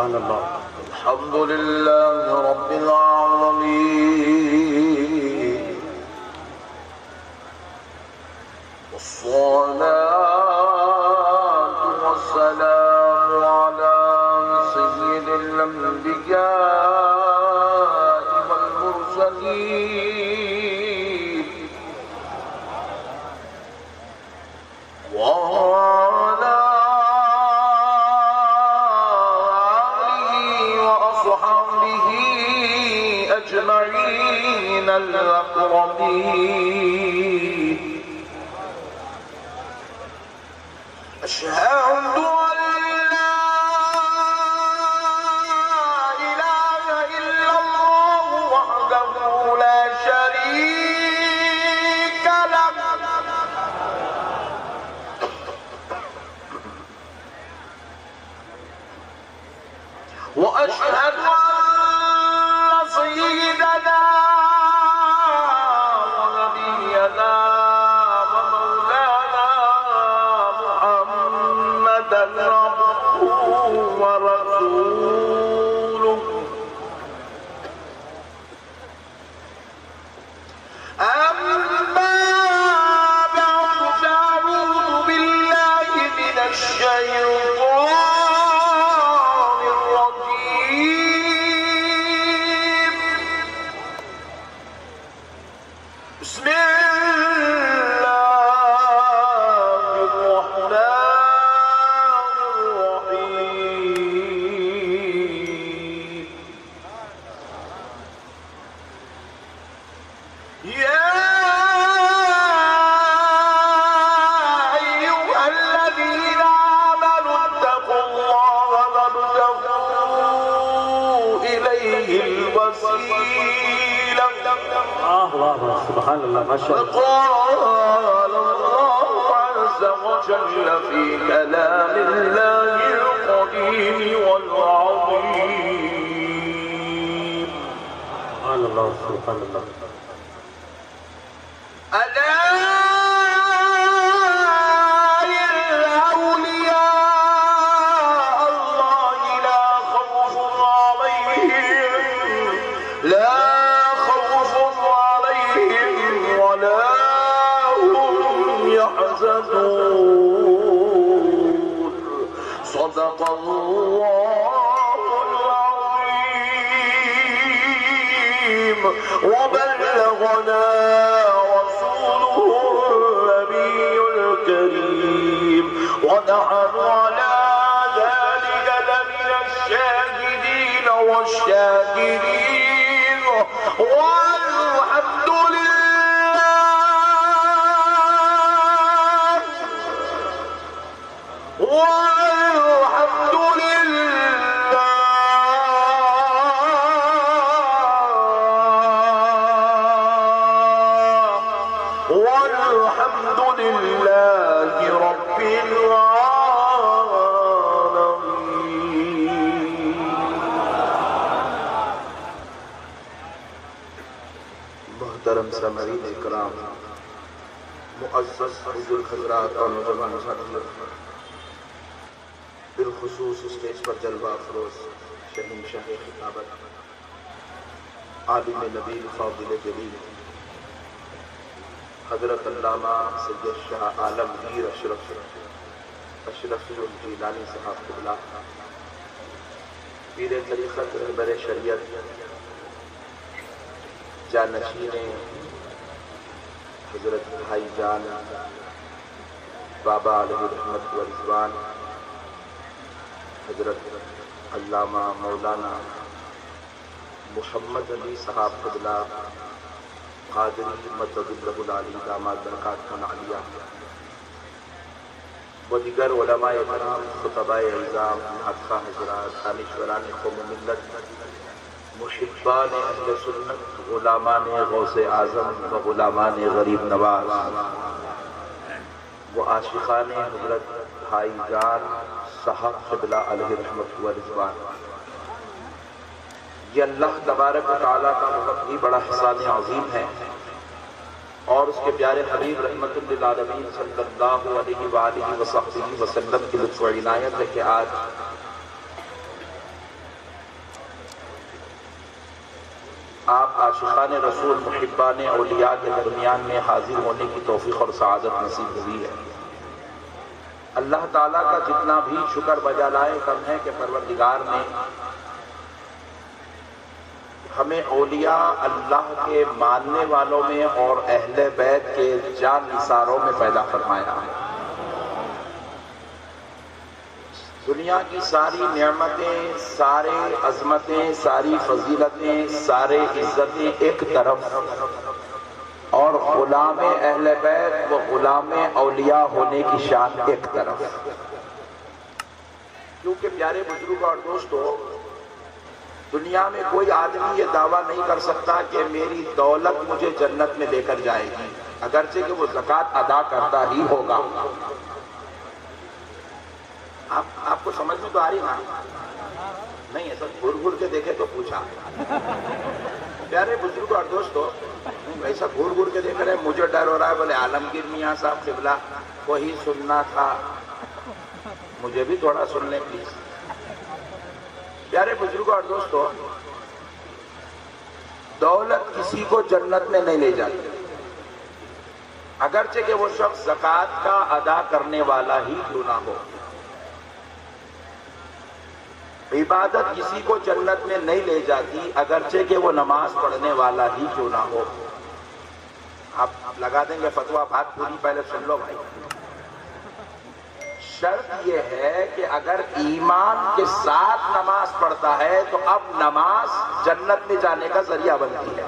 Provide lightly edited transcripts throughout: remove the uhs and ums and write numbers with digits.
سبحان اللہ. الحمد لله رب العالمين والصلاة والسلام على سيد الأنبياء والمرسلين وعلى أجمعين الأكرمين. أشهد أن لا إله إلا الله وحده لا شريك له وأشهد سيدنا ونبينا ومولانا محمدا عبده ورسوله. أما بعد فأعوذ بالله من الشيطان الرجيم. بسم الله الرحمن الرحيم. يا أيها الذين آمنوا اتقوا الله وابتغوا إليه الوسيلة. سبحان اللہ. ماشاء اللہ. وقال الله عز وجل في كلام الله القديم والعظيم. سبحان اللہ. سبحان اللہ. ألا إن أولياء الله لا خوف عليهم ولا هم يحزنون. صدق الله العظيم وبلغنا رسوله النبي الكريم ونحن على ذلك لمن الشاهدين والشاكرين والحمد لله رب العالمين. محترم سامعین اکرام، معزز حضور حضرات اور نوجوان ساتھیوں، بالخصوص اسٹیج پر جلوہ افروز شہنشاہ خطابت، عالم نبیل فاضل جلیل حضرت علامہ سید شاہ عالمگیر اشرف الجیلانی صاحب قبلہ، پیر طریقت رہبر شریعت، جانشین حضرت بھائی جان بابا علیہ رحمت و رضوان حضرت علامہ مولانا محمد علی صاحب قبلہ قادری مدد اللہ العلی داماد برکاتہ عالیہ، و دیگر علماء کرام، خطباء اعظام، نعتخواہ حضرات، دانشوران قوم و ملت، محبان اہل سنت، غلامان غوث اعظم و غلامان غریب نواز و عاشقان حضرت بھائی جان صاحب قبلہ علیہ رحمت و رضوان، یہ اللہ تبارک و تعالیٰ کا بہت ہی بڑا احسان عظیم ہے، اور اس کے پیارے حبیب رحمت للعالمین صلی اللہ علیہ وآلہ وصحبہ وسلم کی لطف و عنایت ہے کہ آج آپ عاشقان رسول محبان اولیاء کے درمیان میں حاضر ہونے کی توفیق اور سعادت نصیب ہوئی ہے۔ اللہ تعالیٰ کا جتنا بھی شکر بجا لائے کم ہے کہ پروردگار نے ہمیں اولیاء اللہ کے ماننے والوں میں اور اہل بیت کے جان نثاروں میں پیدا فرمایا ہے۔ دنیا کی ساری نعمتیں، سارے عظمتیں، ساری فضیلتیں، سارے عزتیں ایک طرف، اور غلام اہل بیت و غلام اولیاء ہونے کی شان ایک طرف۔ کیونکہ پیارے بزرگ اور دوستو، دنیا میں کوئی آدمی یہ دعویٰ نہیں کر سکتا کہ میری دولت مجھے جنت میں لے کر جائے گی، اگرچہ کہ وہ زکوٰۃ ادا کرتا ہی ہوگا۔ آپ کو سمجھ میں تو آ رہی نا؟ نہیں، ایسا گھور گھور کے دیکھے تو پوچھا۔ پیارے بزرگ اور دوستو، ایسا گھور گھور کے دیکھ رہے ہیں، مجھے ڈر ہو رہا ہے، بولے عالمگیر میاں صاحب قبلہ وہی سننا تھا، مجھے بھی تھوڑا سن لیں پلیز۔ پیارے بزرگوں اور دوستو، دولت کسی کو جنت میں نہیں لے جاتی، اگرچہ کہ وہ شخص زکوٰۃ کا ادا کرنے والا ہی کیوں نہ ہو۔ عبادت کسی کو جنت میں نہیں لے جاتی، اگرچہ کہ وہ نماز پڑھنے والا ہی کیوں نہ ہو۔ آپ لگا دیں گے فتویٰ، بات پوری پہلے سن لو بھائی۔ شرط یہ ہے کہ اگر ایمان کے ساتھ نماز پڑھتا ہے تو اب نماز جنت میں جانے کا ذریعہ بنتی ہے۔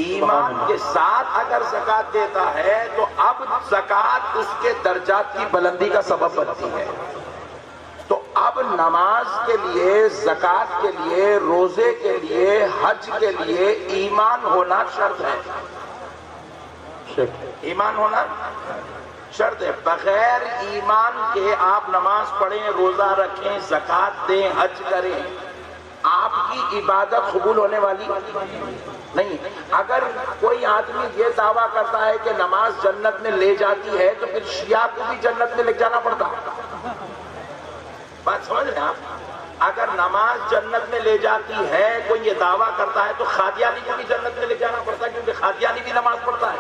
ایمان کے ساتھ اگر زکوٰۃ دیتا ہے تو اب زکوٰۃ اس کے درجات کی بلندی کا سبب بنتی ہے۔ تو اب نماز کے لیے، زکوٰۃ کے لیے، روزے کے لیے، حج کے لیے ایمان ہونا شرط ہے۔ ایمان ہونا شرط ہے۔ بغیر ایمان کے آپ نماز پڑھیں، روزہ رکھیں، زکوٰۃ دیں، حج کریں، آپ کی عبادت قبول ہونے والی نہیں۔ اگر کوئی آدمی یہ دعویٰ کرتا ہے کہ نماز جنت میں لے جاتی ہے تو پھر شیعہ کو بھی جنت میں لے جانا پڑتا۔ بات سمجھ رہے ہیں آپ؟ اگر نماز جنت میں لے جاتی ہے، کوئی یہ دعویٰ کرتا ہے، تو قادیانی کو بھی جنت میں لے جانا پڑتا ہے، کیونکہ قادیانی بھی نماز پڑھتا ہے۔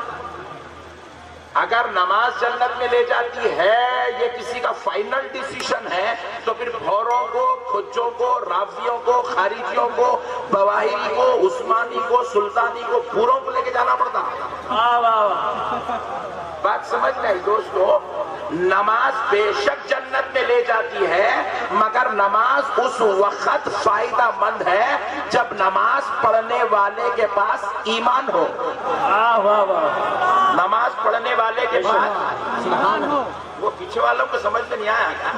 اگر نماز جنت میں لے جاتی ہے، یہ کسی کا فائنل ڈیسیشن ہے، تو پھر بھوروں کو، کھجوں کو، رافضیوں کو، خارجیوں کو، بواہری کو، عثمانی کو، سلطانی کو، پوروں کو لے کے جانا پڑتا۔ بات سمجھ نہیں دوستو؟ نماز بے شک جنت میں لے جاتی ہے، مگر نماز اس وقت فائدہ مند ہے جب نماز پڑھنے والے کے پاس ایمان ہو۔ نماز پڑھنے والے کے پاس وہ پیچھے والوں کو سمجھ میں نہیں آیا کیا؟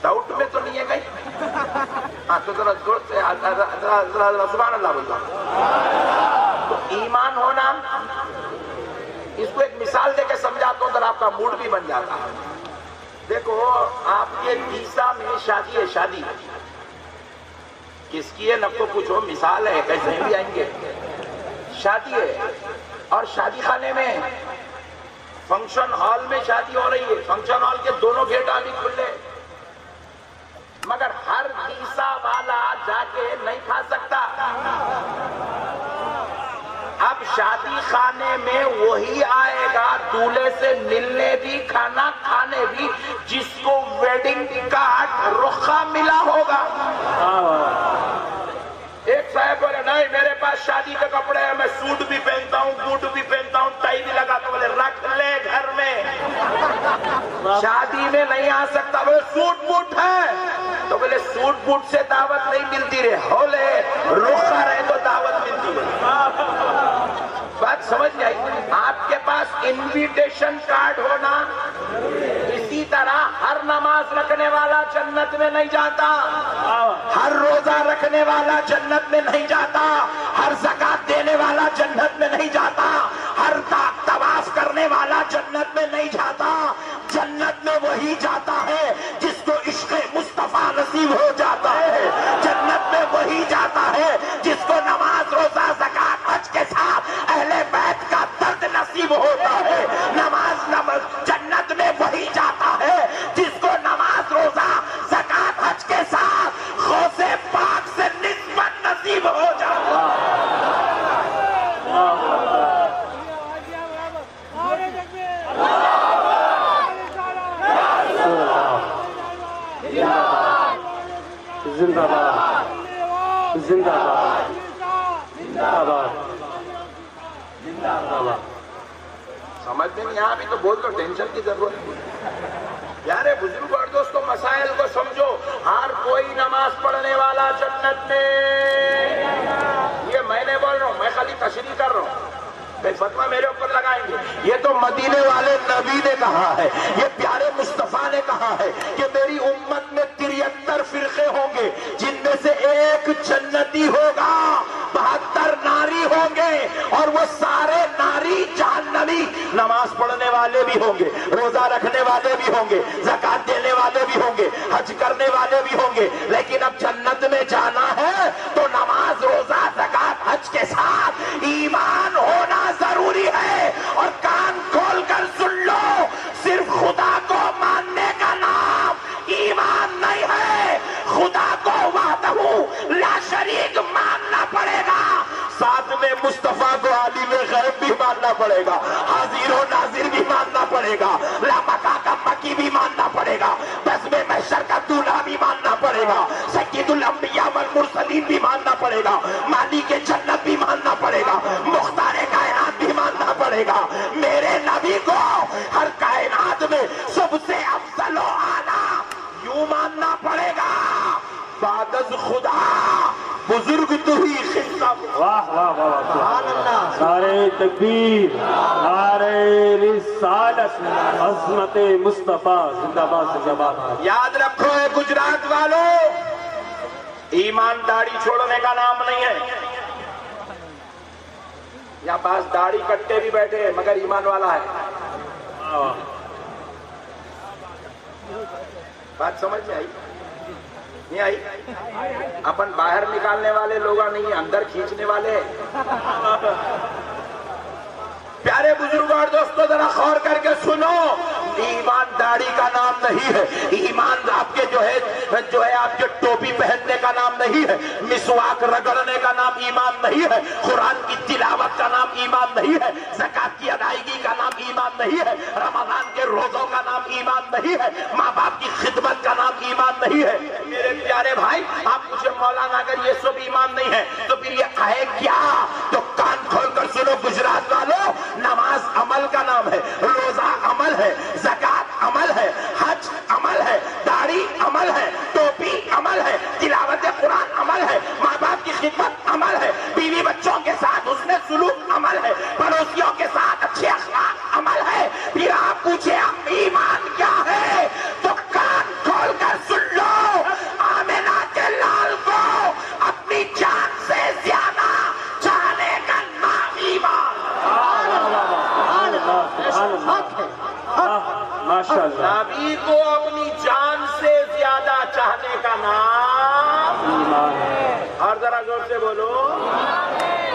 ڈاؤٹ میں تو نہیں ہے کہیں؟ ہاں تو ذرا زور سے سبحان اللہ بولتا۔ تو ایمان ہونا، اس کو ایک مثال دے کے سمجھاتا ہوں، آپ کا موڈ بھی بن جاتا ہے۔ دیکھو، آپ کے دیسا میں شادی ہے، شادی کس کی ہے نہ کو پوچھو، مثال ہے، کیسے بھی آئیں گے۔ شادی ہے، اور شادی خانے میں، فنکشن ہال میں شادی ہو رہی ہے، فنکشن ہال کے دونوں گیٹ ابھی کھلے، مگر ہر دیسا والا جا کے نہیں کھا سکتا۔ اب شادی خانے میں وہی آئے گا دولہے سے ملنے بھی، کھانا کھانے بھی، جس کو ویڈنگ کارڈ رخا ملا ہوگا۔ ایک صاحب بولے نہیں میرے پاس شادی کے کپڑے ہیں، میں سوٹ بھی پہنتا ہوں، بوٹ بھی پہنتا ہوں، ٹائی بھی لگاتا ہوں، بولے رکھ لے گھر میں، شادی میں نہیں آ سکتا۔ بولے سوٹ بوٹ ہے تو بولے سوٹ بوٹ سے دعوت نہیں ملتی رہے، ہولے رخا رہے تو دعوت ملتی ہے۔ بات سمجھ جائے؟ آپ کے پاس انویٹیشن کارڈ ہونا، اسی طرح ہر نماز رکھنے والا جنت میں نہیں جاتا، ہر روزہ رکھنے والا جنت میں نہیں جاتا، ہر زکوٰۃ دینے والا جنت میں نہیں جاتا، ہر طواف کرنے والا جنت میں نہیں جاتا۔ جنت میں وہی جاتا ہے جس کو عشق مصطفیٰ نصیب ہو جاتا ہے، جنت میں وہی جاتا ہے جس کو نماز، روزہ، زکوٰۃ، حج کے ساتھ اہل بیت کا درد نصیب ہوتا ہے۔ جنت میں وہی جاتا ہے جس کو نماز، روزہ، زکوٰۃ، حج کے ساتھ غوث پاک سے نسبت زندہ باد زندہ باد زندہ باد زندہ باد. سمجھ میں نہیں آیا ابھی تو بول دو، ٹینشن کی ضرورت نہیں. پیارے بزرگ اور دوستوں، مسائل کو سمجھو. ہر کوئی نماز پڑھنے والا جنت میں، یہ میں نے بول رہا ہوں، میں خالی تشریح کر رہا ہوں، فتویٰ میرے اوپر لگائیں گے. یہ تو مدینے والے نبی نے کہا ہے، یہ پیارے مصطفیٰ نے کہا ہے کہ میری امت میں 73 فرقے ہوں گے، جن میں سے ایک جنتی ہوگا، 72 ناری ہوں گے، اور وہ سارے ناری جہنمی. نماز پڑھنے والے بھی ہوں گے، روزہ رکھنے والے بھی ہوں گے، زکات دینے والے بھی ہوں گے، حج کرنے والے بھی ہوں گے، لیکن اب جنت میں جانا ہے تو نماز، روزہ، زکات، حج کے ساتھ ایمان ہونا ضروری ہے. اور کان کھول کر سن لو، صرف خدا کو ماننے کا نام ایمان نہیں ہے، خدا کو وحدہ لا شریک ماننا پڑے گا. ساتھ میں مصطفیٰ کو عالم غیب بھی ماننا پڑے گا، حاضر و ناظر بھی ماننا پڑے گا، لامکہ کا مکی بھی ماننا پڑے گا، بزم محشر کا دولہا بھی ماننا پڑے گا، سید الانبیاء والمرسلین بھی ماننا پڑے گا، مالک جنت بھی ماننا پڑے گا، مختار کائنات بھی ماننا پڑے گا. میرے نبی کو ہر کائنات میں سب سے افضل و اعلیٰ یوں ماننا پڑے گا. بعد از خدا بزرگ تو ہی خصہ. واہ واہ واہ سبحان اللہ. نعرہ تکبیر، نعرہ رسالت، عظمت مصطفیٰ زندہ باد زندہ باد. یاد رکھو اے گجرات والوں، ایمان داڑھی چھوڑنے کا نام نہیں ہے. یہاں پاس داڑھی کٹے بھی بیٹھے ہیں مگر ایمان والا ہے. بات سمجھ میں آئی نہیں آئی؟ اپن باہر نکالنے والے لوگ نہیں ہیں، اندر کھینچنے والے. پیارے بزرگ اور دوستو ذرا غور کر کے سنو، ایمان داڑھی کا نام نہیں ہے، ایمان آپ کے جو ہے آپ کے ٹوپی پہننے کا نام نہیں ہے، مسواک رگڑنے کا نام ایمان نہیں ہے، قرآن کی تلاوت کا نام ایمان نہیں ہے، زکات کی ادائیگی کا نام ایمان نہیں ہے، رمضان کے روزوں کا نام ایمان نہیں ہے، ماں باپ کی خدمت کا نام ایمان نہیں ہے. میرے پیارے بھائی، آپ مجھے مولانا اگر یہ سب ایمان نہیں ہے تو پھر یہ ہے کیا؟ تو کان کھول کر سنو گجرات والوں، نماز عمل کا نام ہے، روزہ عمل ہے، زکات عمل ہے، حج عمل ہے، داڑھی عمل ہے، ٹوپی عمل ہے، تلاوت قرآن عمل ہے، ماں باپ کی خدمت عمل ہے، بیوی بچوں کے ساتھ حسن سلوک عمل ہے، پڑوسیوں کے ساتھ اچھے اخلاق عمل ہے. پھر آپ پوچھے ایمان کیا ہے؟ تو کان کھول کر سن لو، آمنہ کے لال کو اپنی جان سے زیادہ چاہنے کا نام ایمان. نبی کو اپنی جان سے زیادہ چاہنے کا نام ایمان ہے. اور ذرا زور سے بولو،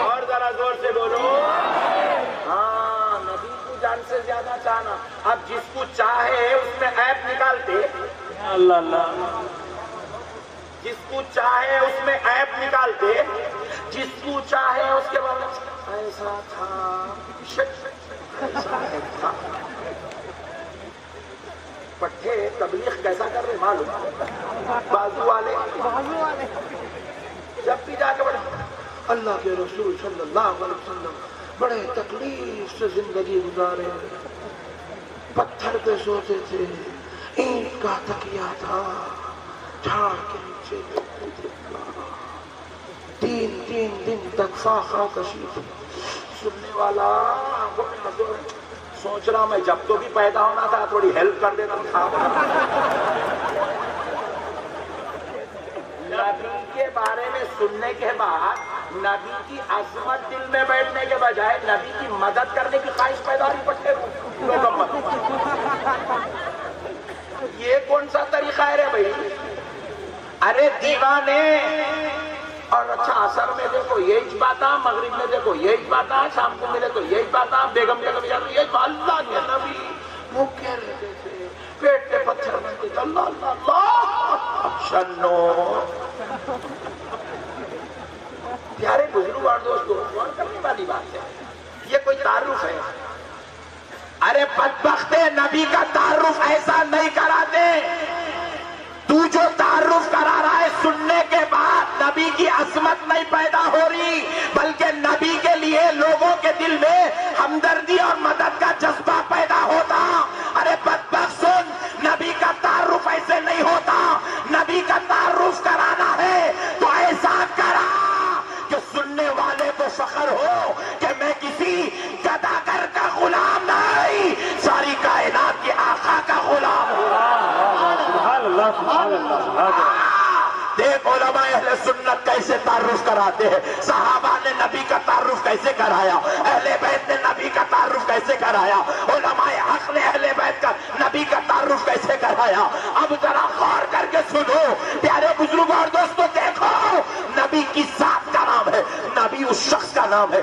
اور ذرا زور سے بولو. ہاں، نبی کو جان سے زیادہ چاہنا. اب جس کو چاہے اس میں عیب نکالتے، اللہ اللہ، جس کو چاہے اس میں عیب نکالتے، جس کو چاہے اس کے بعد ایسا تھا، ایسا. پٹھے تبلیغ کیسا کر رہے معلوم؟ بازو والے جب بھی جا کے بڑے اللہ کے رسول صلی اللہ علیہ وسلم بڑے تکلیف سے زندگی گزارے، پتھر پہ سوتے تھے، اینٹ کا تکیہ تھا، جھاڑ کے نیچے 3 دن تک فاقہ کشی تھی. سننے والا سوچ رہا میں جب تو بھی پیدا ہونا تھا تھوڑی ہیلپ کر دیتا تھا. نبی کے بارے میں سننے کے بعد نبی کی عظمت دل میں بیٹھنے کے بجائے نبی کی مدد کرنے کی خواہش پیدا ہوئی پٹھے کو. یہ کون سا طریقہ ہے رے بھائی؟ ارے دیوانے. اور اچھا عصر میں دیکھو یہی بات، مغرب میں دیکھو یہی بات، شام کو ملے تو یہی بات، بیگم کے کبھی جاتے یہی بات. اللہ کے نبی بھوکے رہتے تھے، پیٹ پہ پتھر بنتے تھے. اللہ اللہ اللہ شنو. پیارے بزرگ اور دوستوں، غور کرنے والی بات ہے، یہ کوئی تعارف ہے؟ ارے بدبخت، نبی کا تعارف ایسا نہیں کراتے. تو نہیں بلکہ نبی کے لیے لوگوں کے دل میں ہمدردی اور مدد کا جذبہ پیدا ہوتا. ارے بدبخت سن، نبی کا تعارف ایسے نہیں ہوتا. نبی کا تعارف کرانا ہے تو ایسا کرا کہ سننے والے کو فخر ہو کہ میں کسی گداگر کا غلام نہیں، ساری کائنات کے آقا کا غلام ہوں. سبحان اللہ سبحان اللہ سبحان اللہ. دیکھ علماء اہل سنت کیسے تعارف کراتے ہیں. صحابہ نے نبی کا تعارف کیسے کرایا، اہل بیت نے نبی کا تعارف کیسے کرایا، علماء حق نے اہل بیت کا نبی کا تعارف کیسے کرایا. اب ذرا غور کر کے سنو پیارے بزرگ اور دوستو. دیکھو نبی کی ذات کا نام ہے، نبی اس شخص کا نام ہے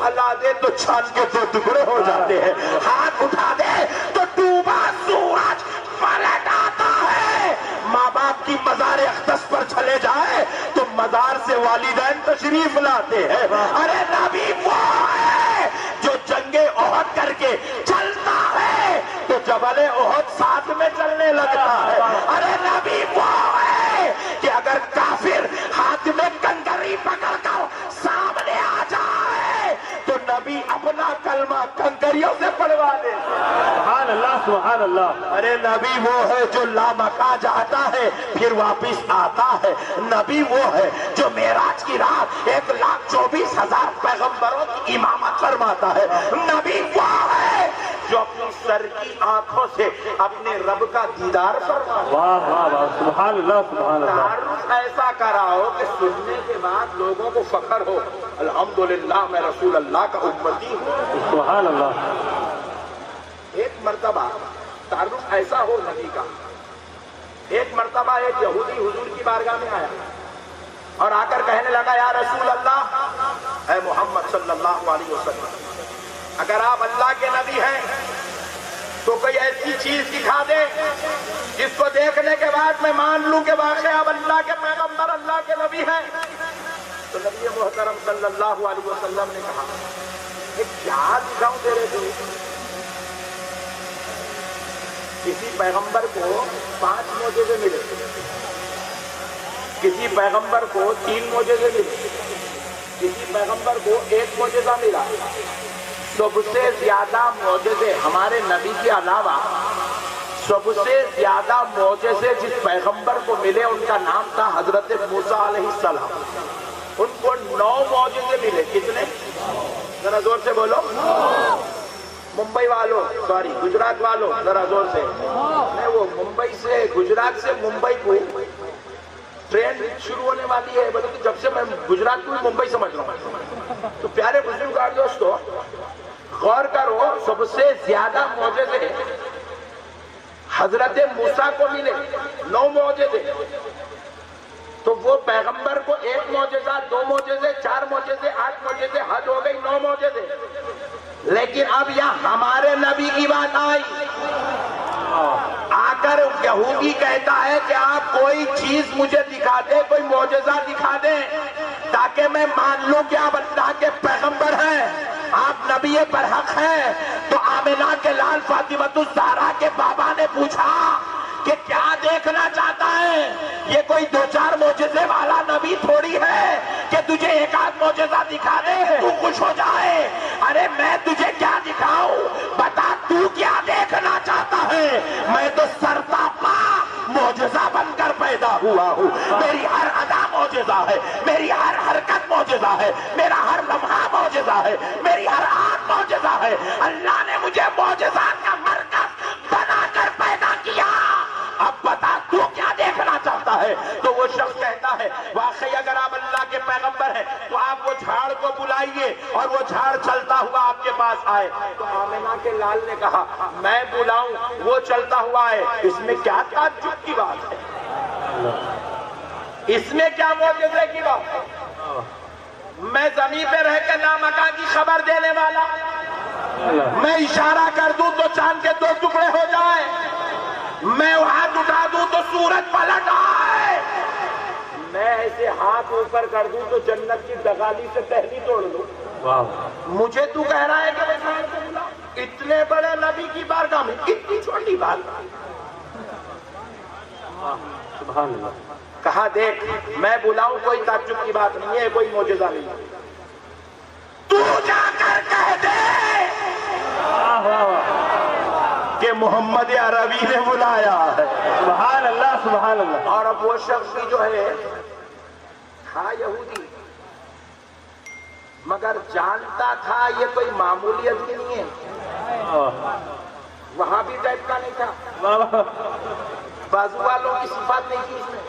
ہلا دے تو چھان کے دو ٹکڑے ہو جاتے ہیں، ہاتھ اٹھا دے تو ڈوبا سورج پلٹ آتا ہے. ماں باپ کی مزار اقدس پر چلے جائے تو مزار سے والدین تشریف لاتے ہیں. ارے نبی وہ ہے جو جنگ احد کر کے چلتا ہے تو جبل احد ساتھ میں چلنے لگتا ہے. ارے نبی وہ ہے کہ اگر کافر ہاتھ میں کنکری پکڑ کر سامنے آ جائے تو نبی اپنا کلمہ کنکریوں سے پڑھوا دے. سبحان اللہ سبحان اللہ. ارے نبی وہ ہے جو لامکہ جاتا ہے پھر واپس آتا ہے. نبی وہ ہے جو معراج کی رات 1,24,000 پیغمبروں کی امامت فرماتا ہے. نبی وہ ہے جو اپنی سر کی آنکھوں سے اپنے رب کا دیدار فرماتا ہے. واہ واہ واہ سبحان اللہ سبحان اللہ. تعارف ایسا کراؤ کہ سننے کے بعد لوگوں کو فخر ہو، الحمدللہ میں رسول اللہ کا امتی ہوں. سبحان اللہ. ایک مرتبہ تعارف ایسا ہو نبی کا. ایک مرتبہ ایک یہودی حضور کی بارگاہ میں آیا اور آ کر کہنے لگا یا رسول اللہ، اے محمد صلی اللہ علیہ وسلم، اگر آپ اللہ کے نبی ہیں تو کوئی ایسی چیز دکھا دے جس کو دیکھنے کے بعد میں مان لوں کہ واقعی آپ اللہ کے پیغمبر اللہ کے نبی ہیں. تو نبی محترم صلی اللہ علیہ وسلم نے کہا کہ کیا دکھاؤں تیرے کو؟ کسی پیغمبر کو 5 معجزے ملے، کسی پیغمبر کو 3 معجزے ملے، کسی پیغمبر کو 1 معجزہ ملا. سب سے زیادہ معجزے ہمارے نبی کے علاوہ سب سے زیادہ معجزے جس پیغمبر کو ملے ان کا نام تھا حضرت موسیٰ علیہ السلام. ان کو 9 معجزے ملے. کتنے؟ ذرا زور سے بولو. ممبئی والوں، سوری گجرات والوں ذرا زور سے. میں وہ ممبئی سے گجرات سے ممبئی کو ٹرین شروع ہونے والی ہے، بلکہ جب سے میں گجرات کو ممبئی سمجھ رہا ہوں. تو پیارے بزرگ اور دوستو غور کرو، سب سے زیادہ معجزے حضرت موسیٰ کو ملے، 9 معجزے. تو وہ پیغمبر کو 1 معجزہ، 2 معجزے، 4 معجزے، 8 معجزے، حد ہو گئی 9 معجزے. لیکن اب یہاں ہمارے نبی کی بات آئی. آ کر یہودی کہتا ہے کہ آپ کوئی چیز مجھے دکھا دیں، کوئی معجزہ دکھا دیں تاکہ میں مان لوں کہ آپ اللہ کے پیغمبر ہیں، آپ نبی برحق ہیں. تو آمنہ کے لال فاطمۃ الزہرا کے بابا نے پوچھا کہ کیا دیکھنا چاہتا ہے؟ یہ کوئی 2-4 معجزے والا نبی تھوڑی ہے کہ تجھے 1 معجزہ دکھا دے تو خوش ہو جائے. ارے میں تجھے کیا دکھاؤں؟ بتا تو کیا دیکھنا چاہتا ہے؟ میں تو سرتاپا معجزہ بن کر پیدا ہوا ہوں. میری ہر ادا معجزہ ہے، میری ہر حرکت معجزہ ہے، میرا ہر لمحہ معجزہ ہے، میری ہر آنکھ معجزہ ہے. اللہ نے مجھے معجزات کا مرکز بنا کر پیدا کیا. اب بتا تو کیا دیکھنا چاہتا ہے؟ تو وہ شخص کہتا ہے واقعی اگر آپ اللہ کے پیغمبر ہیں تو آپ وہ جھاڑ کو بلائیے اور وہ جھاڑ چلتا ہوا آپ کے پاس آئے. تو آمنہ کے لال نے کہا میں بلاؤں وہ چلتا ہوا آئے. اس میں کیا تعجب کی بات ہے؟ اس میں کیا معجزے کی بات ہے؟ میں زمین پہ رہ کے لامکاں کی خبر دینے والا، میں اشارہ کر دوں تو چاند کے 2 ٹکڑے ہو جائے، میں ہاتھ اٹھا دوں تو سورج پلٹ آئے، میں ایسے ہاتھ اوپر کر دوں تو جنت کی دغالی سے پہلی توڑ دوں. مجھے تو کہہ رہا ہے کہ اتنے بڑے نبی کی بارگاہ میں اتنی چھوٹی بات. سبحان اللہ. کہا دیکھ میں بلاؤں کوئی تعجب کی بات نہیں ہے، کوئی معجزہ نہیں ہے، تو جا کر کہہ دے کہ محمد عربی نے بلایا ہے۔ سبحان اللہ سبحان اللہ۔ اور اب وہ شخص بھی جو ہے تھا یہودی، مگر جانتا تھا یہ کوئی معمولی آدمی نہیں ہے، وہاں بھی ٹائپ کا نہیں تھا، بازو والوں کی صفات نہیں تھی اس میں۔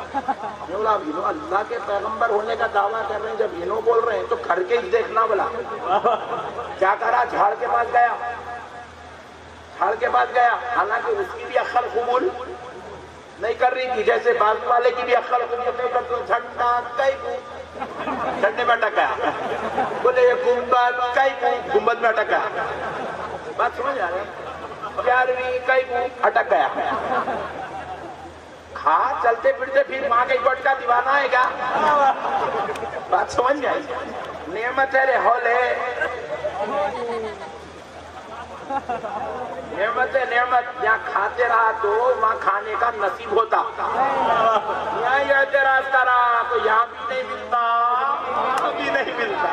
اللہ کے پیغمبر ہونے کا دعویٰ کر رہے ہیں، جب انہوں بول رہے ہیں تو کھڑ کے ہی دیکھنا بلا۔ کیا کرا؟ جھاڑ کے پاس گیا، جھاڑ کے پاس گیا، حالانکہ اس کی بھی عقل قبول نہیں کر رہی تھی، جیسے بازو والے کی بھی عقل قبول نہیں کرتی۔ جھنڈا کئی کو جھنڈے میں اٹک گیا، بولے یہ گنبد کئی کو گنبد میں اٹک گیا، بات سمجھ آ رہی؟ 11ویں کئی کو اٹک گیا۔ ہاں چلتے پھرتے پھر ماں کے گوٹ کا دیوانہ ہے کیا؟ بات سمجھ گیا؟ نعمت ہے، رہول ہے، نعمت ہے، نعمت۔ یہاں کھاتے رہا تو وہاں کھانے کا نصیب ہوتا، یہاں یہ اعتراض کرا تو یہاں بھی نہیں ملتا، وہاں بھی نہیں ملتا،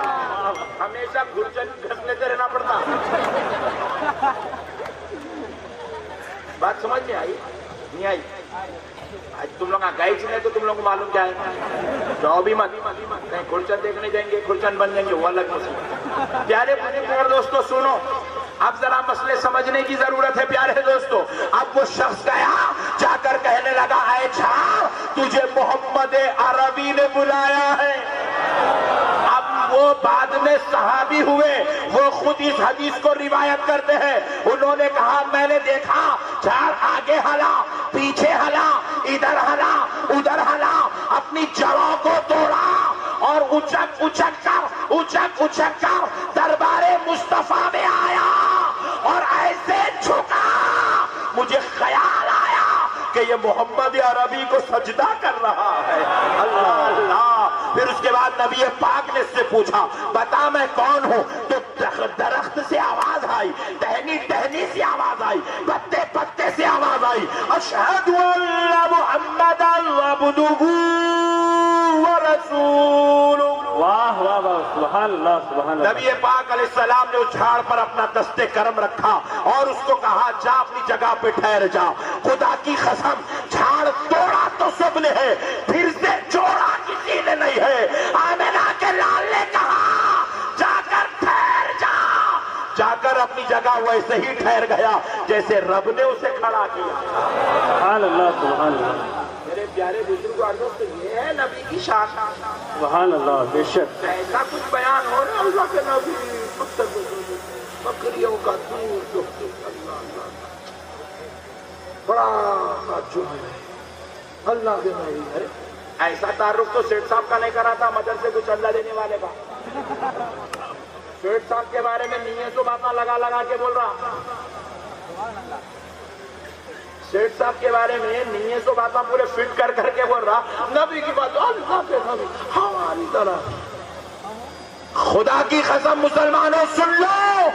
ہمیشہ گھرچن گھس لیتے رہنا پڑتا۔ بات سمجھ میں آئی نہیں آئی؟ آج تم لوگ گئے چنے تو تم لوگ کو معلوم کیا ہے، جاؤ بھی مت، کہیں کھرچن دیکھنے جائیں گے، کھرچن بن جائیں گے، وہ الگ مسئلہ۔ پیارے بزرگ دوستو سنو، اب ذرا مسئلے سمجھنے کی ضرورت ہے پیارے دوستو۔ اب وہ شخص گیا، جا کر کہنے لگا اے جھاڑ تجھے محمد عربی نے بلایا ہے۔ اب وہ بعد میں صحابی ہوئے، وہ خود اس حدیث کو روایت کرتے ہیں، انہوں نے کہا میں نے دیکھا جھاڑ آگے ہلا، پیچھے ہلا، ادھر ہلا، ادھر ہلا، اپنی جڑوں کو توڑا اور اچک اچک کر دربار مصطفیٰ میں آیا اور ایسے جھکا، مجھے خیال آیا کہ یہ محمد عربی کو سجدہ کر رہا ہے۔ اللہ اللہ۔ پھر اس کے بعد نبی پاک نے اس سے پوچھا بتا میں کون ہوں، تو درخت سے آواز آئی، ٹہنی سے آواز آئی، پتے سے آواز آئی، اشہد ان محمد عبدہ ورسولہ۔ واہ واہ واہ، سبحان اللہ سبحان اللہ۔ نبی پاک علیہ السلام نے اس جھاڑ پر اپنا دست کرم رکھا اور اس کو کہا جا اپنی جگہ پہ ٹھہر جا۔ خدا کی قسم جھاڑ توڑا تو سب نے ہے، پھر سے جوڑا کسی نے نہیں ہے۔ آمنہ کے لال نے کہا جا کر ٹھہر جا، جا کر اپنی جگہ ویسے ہی ٹھہر گیا جیسے رب نے اسے کھڑا کیا۔ سبحان اللہ سبحان اللہ۔ میرے پیارے بزرگ اور دوست، یہ ہے نبی کی شان۔ سبحان اللہ، بے شک ایسا کچھ بیان ہو رہا اللہ کے نبی بکریوں کا دودھ، اللہ اللہ، بڑا تعجب ہے اللہ کے نبی ہے۔ ایسا تعارف تو سیٹھ صاحب کا نہیں کرا تھا، مدرسے کو چندہ دینے والے کا۔ سیٹھ صاحب کے بارے میں نیے تو باتیں لگا کے بول رہا، سیٹھ صاحب کے بارے میں نیے تو باتیں پورے فٹ کر کے بول رہا، نبی کی بات اللہ کے نبی ہماری طرح۔ خدا کی قسم مسلمانوں سن لو،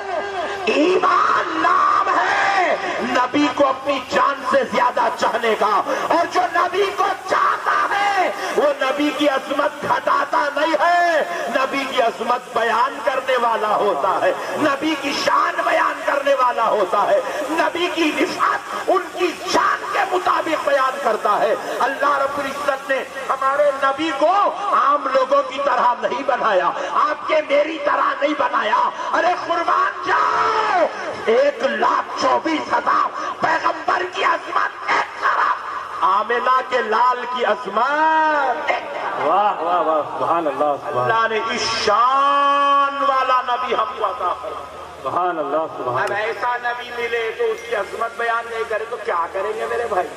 ایمان نام ہے نبی کو اپنی جان سے زیادہ چاہنے کا، اور جو نبی کو چاہتا ہے وہ نبی کی عظمت گھٹاتا نہیں ہے، نبی کی عظمت بیان کرنے والا ہوتا ہے، نبی کی شان بیان کرنے والا ہوتا ہے، نبی کی رفعت ان کی شان کے مطابق بیان کرتا ہے۔ اللہ رب العزت نے ہمارے نبی کو عام لوگوں کی طرح نہیں بنایا، آپ کے میری طرح نہیں بنایا۔ ارے قربان جاؤ، 1,24,000 پیغمبر کی عظمت ایک طرف، آمنہ کے لال کی عظمت ایک طرف۔ واہ واہ واہ، سبحان اللہ سبحان اللہ نے اس شان والا نبی ہم کو عطا فرمایا۔ سبحان اللہ سبحان اب اللہ۔ ایسا نبی ملے تو اس کی عظمت بیان نہیں کرے تو کیا کریں گے میرے بھائی؟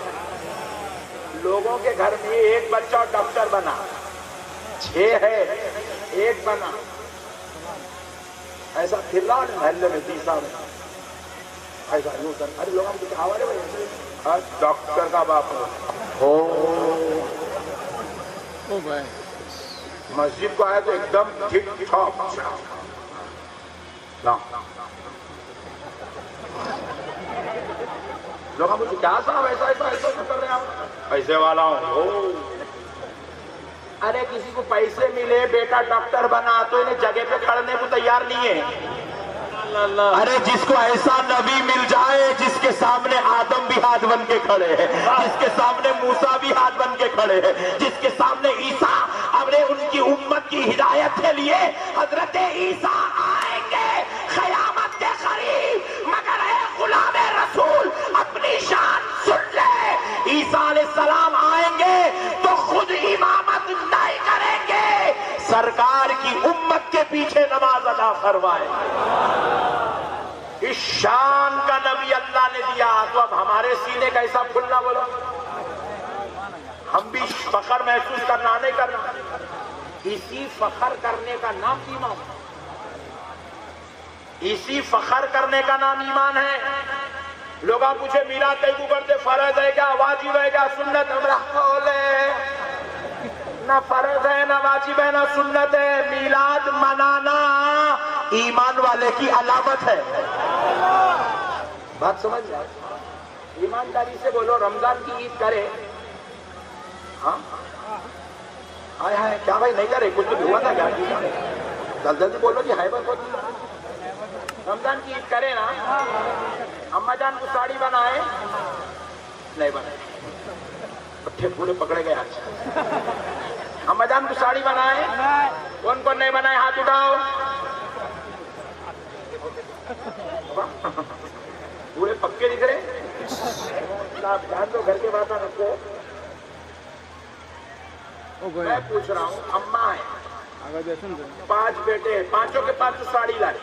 لوگوں کے گھر میں ایک بچہ ڈاکٹر بنا، 6 ہے، ایک بنا، ایسا پھرلا محلے میں 30 سال ایسا یوں کر، ارے لوگ ہم کچھ آوارے بھائی ڈاکٹر کا باپ ہو، مسجد کو آیا تو ایک دم ٹھیک ٹھاک، لوگ ہم کیا صاحب ایسا کر رہے ہیں آپ؟ ایسے والا ہوں ارے کسی کو پیسے ملے بیٹا ڈاکٹر بنا تو انہیں جگہ پہ کھڑنے کو تیار نہیں ہے. ارے جس کو ایسا نبی مل جائے جس کے سامنے آدم بھی ہاتھ بن کے کھڑے ہیں, جس کے سامنے موسیٰ بھی ہاتھ بن کے کھڑے ہیں, جس کے سامنے عیسیٰ ابرے ان کی امت کی ہدایت کے لیے حضرت عیسیٰ آئیں گے قیامت کے قریب, مگر اے غلام رسول اپنی شان سن لے, عیسیٰ علیہ السلام آئیں گے تو خود امامت نہیں کریں گے, سرکار کی امت کے پیچھے نماز ادا کروائیں. اس شان کا نبی اللہ نے دیا, تو اب ہمارے سینے کا ایسا کھلنا بولو, ہم بھی فخر محسوس کرنا نہیں کرنا. اسی فخر کرنے کا نام ایمان, اسی فخر کرنے کا نام ایمان ہے. لوگ آپ پوچھے میلاد کیوں کرتے, فرض ہے کیا, واجب ہے کیا, سنت ہمارا بولے نہ فرض ہے نہ واجب ہے نہ سنت ہے. میلاد منانا ایمان والے کی علامت ہے. بات سمجھ جائے, ایمانداری سے بولو. رمضان کی عید کرے, ہاں آئے ہائے کیا بھائی نہیں کرے, کچھ تو ہوا تھا کیا, جلدی بولو جی, ہے بس رمضان کی عید کرے نا. اماں جان کو ساڑی بنائے نہیں بنائے, پٹھے پورے پکڑے گئے آج. اماں جان کو ساڑی بنائے, کون کون نہیں بنائے ہاتھ اٹھاؤ. پورے پکے دکھ رہے, آپ جان دو گھر کے بات رکھو. میں پوچھ رہا ہوں, اماں ہے, 5 بیٹے, پانچوں کے پاس ساڑی لائی,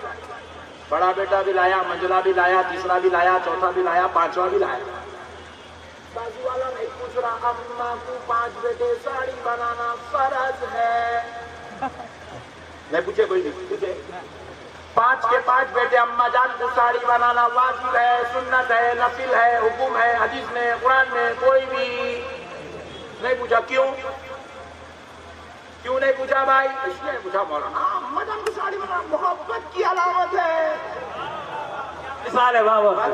بڑا بیٹا بھی لایا, منجلا بھی لایا, تیسرا بھی لایا, چوتھا بھی لایا, پانچواں بھی لایا. بازو والا نہیں پوچھ رہا, اماں کو 5 بیٹے ساڑی بنانا فرض ہے, نہیں پوچھے کوئی نہیں پوچھے. 5 کے 5 بیٹے اماں جان کو ساڑی بنانا واجب ہے, سنت ہے, نفل ہے, حکم ہے, حدیث میں قرآن میں کوئی بھی نہیں پوچھا. کیوں نہیں پوچھا بھائی؟ اس لیے پوچھا مولانا اماں جان کو ساڑی بنانا محبت کی علامت ہے. مثال ہے بابا,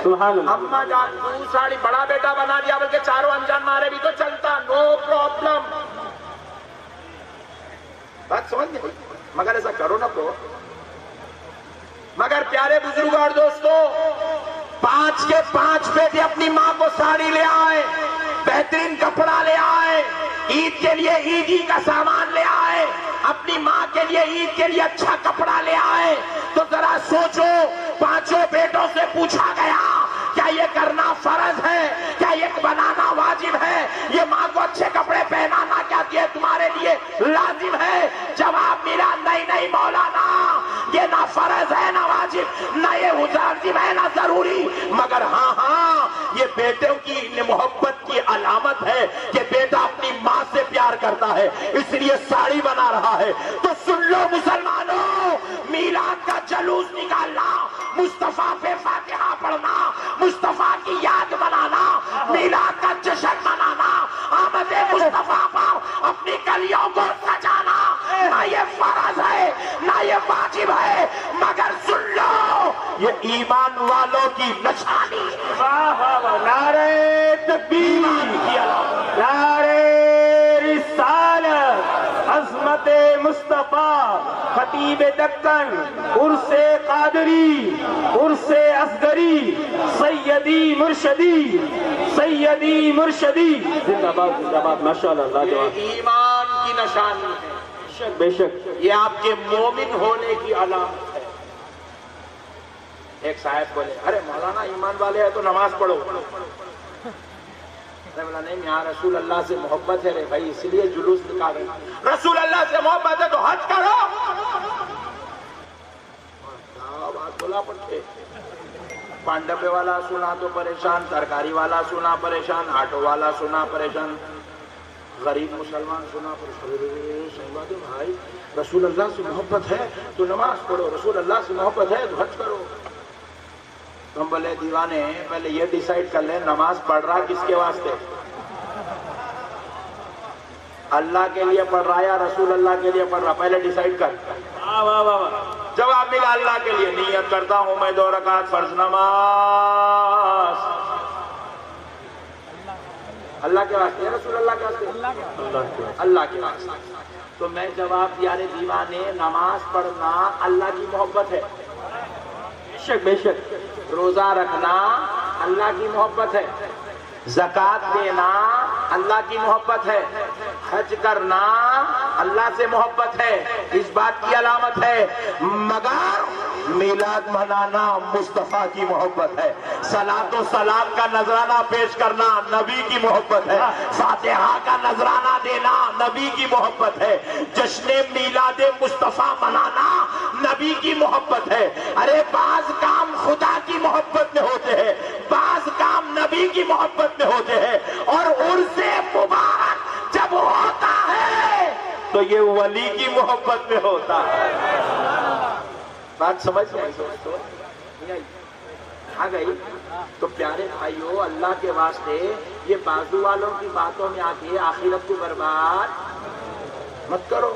سبحان اللہ. اماں جان کو ساڑی بڑا بیٹا بنا دیا, بلکہ چاروں انجان مارے بھی تو چلتا, نو پرابلم. بات سمجھ گئے, مگر ایسا کرو نا تو. مگر پیارے بزرگ اور دوستو, 5 کے 5 بیٹے اپنی ماں کو ساڑی لے آئے, بہترین کپڑا لے آئے, عید کے لیے عیدی کا سامان لے آئے, اپنی ماں کے لیے عید کے لیے اچھا کپڑا لے آئے. تو ذرا سوچو, 5 بیٹوں سے پوچھا گیا کیا یہ کرنا فرض ہے, کیا یہ بنانا واجب ہے, یہ ماں کو اچھے کپڑے پہنانا کیا یہ تمہارے لیے لازم ہے؟ جواب ملا نہیں مولانا, یہ نہ فرض ہے نہ واجب, نہ یہ لازم ہے نہ ضروری, مگر ہاں یہ بیٹوں کی محبت کی علامت ہے کہ بیٹا اپنی ماں سے پیار کرتا ہے, اس لیے ساڑی بنا رہا ہے. تو سن لو مسلمانوں, میلاد کا جلوس نکالنا, مصطفیٰ پہ فاتحہ پڑھنا, مصطفیٰ کی یاد منانا, میلاد کا جشن منانا, آمد مصطفیٰ پر اپنی گلیوں کو سجانا, نہ یہ فرض ہے نہ یہ واجب ہے, مگر سن لو یہ ایمان والوں کی نشانی. نعرہ تکبیر, نعرہ رسالت, عظمت مصطفیٰ, خطیب دکن, عرس قادری, عرس اصغری, سیدی مرشدی, سیدی مرشدی, زندہ باد زندہ باد, ماشاءاللہ. یہ ایمان کی نشانی ہے, بے شک یہ آپ کے مومن ہونے کی علامت ہے. ایک صاحب بولے, ارے مولانا ایمان والے ہیں تو نماز پڑھو. نہیں, یہاں رسول اللہ سے محبت ہے رے بھائی, اس لیے جلوس نکالے. رسول اللہ سے محبت ہے تو حج کرو. بات بولا پڑتے, پانڈبے والا سنا تو پریشان, ترکاری والا سنا پریشان, آٹو والا سنا پریشان, غریب مسلمان سنا پریشان. بھائی رسول اللہ سے محبت ہے تو نماز پڑھو, رسول اللہ سے محبت ہے تو حج کرو. ہم بولے دیوانے, پہلے یہ ڈیسائیڈ کر لیں نماز پڑھ رہا کس کے واسطے, اللہ کے لیے پڑھ رہا یا رسول اللہ کے لیے پڑھ رہا, پہلے ڈیسائیڈ کر. جواب ملا اللہ کے لیے. نیت کرتا ہوں میں 2 رکعت فرض نماز, اللہ کے واسطے، رسول اللہ کے واسطے، اللہ کے واسطے۔ تو میں جواب دیا رے دیوانے، نماز پڑھنا اللہ کی محبت ہے، بے شک، روزہ رکھنا اللہ کی محبت ہے، زکوٰۃ دینا اللہ کی محبت ہے، حج کرنا اللہ سے محبت ہے، اس بات کی علامت ہے، مگر میلاد منانا مصطفیٰ کی محبت ہے، صلاۃ و سلام کا نذرانہ پیش کرنا نبی کی محبت ہے، فاتحہ کا نذرانہ دینا نبی کی محبت ہے، جشن میلاد مصطفیٰ منانا نبی کی محبت ہے۔ ارے بعض کام خدا کی محبت میں ہوتے ہیں، بعض کام نبی کی محبت میں ہوتے ہیں، اور عرس مبارک جب ہوتا ہے تو یہ ولی کی محبت میں ہوتا ہے۔ بات سمجھ آ گئی؟ تو پیارے بھائیو، اللہ کے واسطے یہ بازو والوں کی باتوں میں آ کے آخرت کو برباد مت کرو۔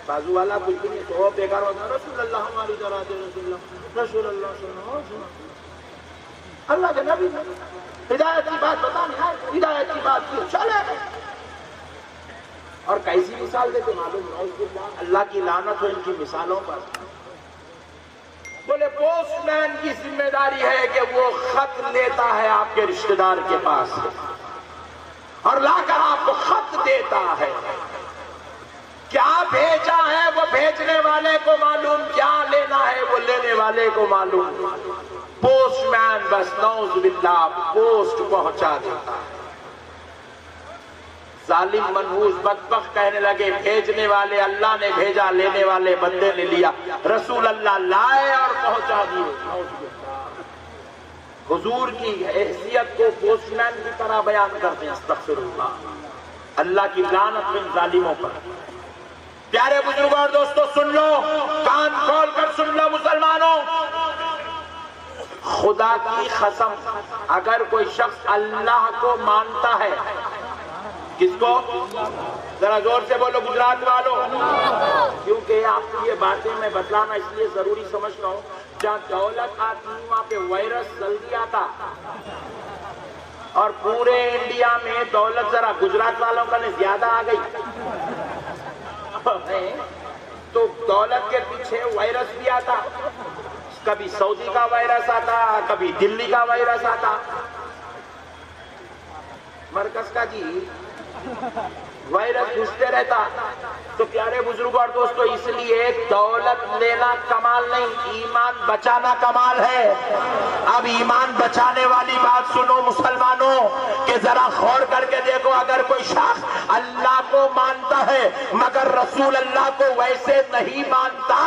بازو والا کچھ بھی نہیں تو بیکار ہوتا، رسول اللہ ہماری طرح دے، رسول اللہ سنو سنو، اللہ کے نبی ہدایت کی بات بتانے آئے، ہدایت کی بات کی چلے۔ اور کیسی مثال دیتے معلوم، اللہ کی لعنت ہو ان کی مثالوں پر۔ بولے پوسٹ مین کی ذمہ داری ہے کہ وہ خط لیتا ہے آپ کے رشتہ دار کے پاس سے، اور لا کر آپ کو خط دیتا ہے، کیا بھیجا ہے وہ بھیجنے والے کو معلوم، کیا لینا ہے وہ لینے والے کو معلوم۔ پوسٹ مین بس نعوذ باللہ پوسٹ پہنچا دیتا ہے۔ ظالم منحوس بدبخت کہنے لگے بھیجنے والے اللہ نے بھیجا، لینے والے بندے نے لیا، رسول اللہ لائے اور پہنچا دیے۔ حضور کی حیثیت کو پوسٹ مین کی طرح بیان کرتے ہیں، استغفر اللہ، اللہ کی لعنت ان ظالموں پر۔ پیارے بزرگوں اور دوستو سن لو، کان کھول کر سن لو مسلمانوں، خدا کی قسم اگر کوئی شخص اللہ کو مانتا ہے، کس کو؟ ذرا زور سے بولو گجرات والوں، کیونکہ آپ کو یہ باتیں میں بتلانا اس لیے ضروری سمجھتا ہوں، جہاں دولت آتی وہاں پہ وائرس جلدی آتا، اور پورے انڈیا میں دولت ذرا گجرات والوں کا نے زیادہ آ گئی، تو دولت کے پیچھے وائرس بھی آتا، کبھی سعودی کا وائرس آتا، کبھی دلی کا وائرس آتا، مرکز کا جی وائرس گھستے رہتا۔ تو پیارے بزرگوں اور دوستو، اس لیے دولت لینا کمال نہیں، ایمان بچانا کمال ہے۔ اب ایمان بچانے والی بات سنو مسلمانوں، کہ ذرا غور کر کے دیکھو، اگر کوئی شخص اللہ کو مانتا ہے مگر رسول اللہ کو ویسے نہیں مانتا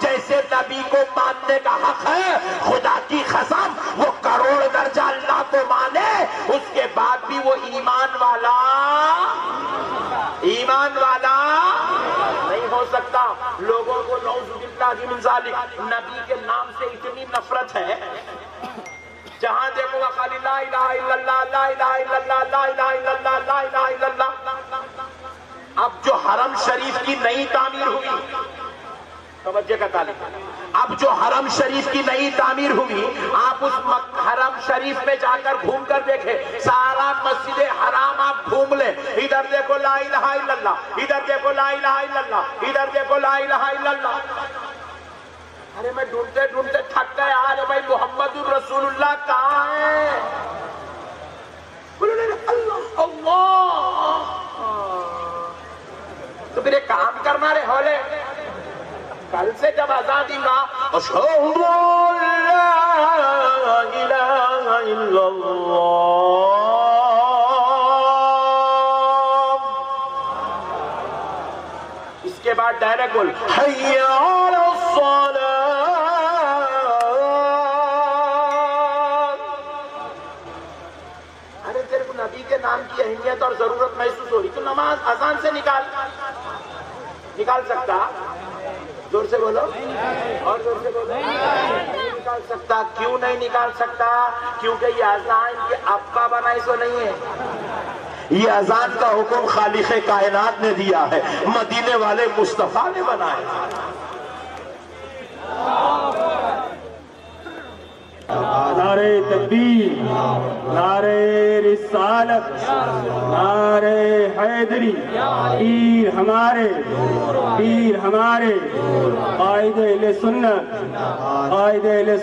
جیسے نبی کو ماننے کا حق ہے، خدا کی قسم وہ کروڑ درجہ اللہ کو مانے، اس کے بعد بھی وہ ایمان والا نہیں ہو سکتا۔ لوگوں کو نعوذ باللہ من ذالک نبی کے نام سے اتنی نفرت ہے، جہاں دیکھو گا خالی لا الہ الا اللہ، لا الہ الا اللہ، لا الہ الا اللہ، لا الہ الا اللہ۔ اب جو حرم شریف کی نئی تعمیر ہوئی، توجہ کا تعلق، اب جو حرم شریف کی نئی تعمیر ہوئی، آپ اس حرم شریف میں جا کر گھوم کر دیکھیں، سارا مسجد حرام آپ گھوم لیں، ادھر دیکھو لا الہ الا اللہ، ادھر دیکھو لا الہ الا اللہ، ادھر دیکھو لا الہ الا اللہ۔ ارے میں ڈھونڈتے ڈھونڈتے تھک گیا، ارے بھائی محمد الرسول اللہ کہاں ہے؟ اللہ اللہ، تو پھر ایک کام کرنا رہے ہولے، کل سے جب اذان دیں گا اشہد لا الہ الا اللہ، اس کے بعد ڈائریکٹ بول حی علی الصلاۃ۔ ارے تیرے کو نبی کے نام کی اہمیت اور ضرورت محسوس ہو رہی تو نماز اذان سے نکال سکتا؟ زور سے بولو اور زور سے بولو، نہیں نکال سکتا۔ کیوں نہیں نکال سکتا؟ کیونکہ یہ اذان کے ابا بنائی سو نہیں ہے، یہ اذان کا حکم خالق کائنات نے دیا ہے، مدینے والے مصطفیٰ نے بنایا۔ نعرہ تکبیر، نعرہ رسالت، نعرہ حیدری، پیر ہمارے قائد اہل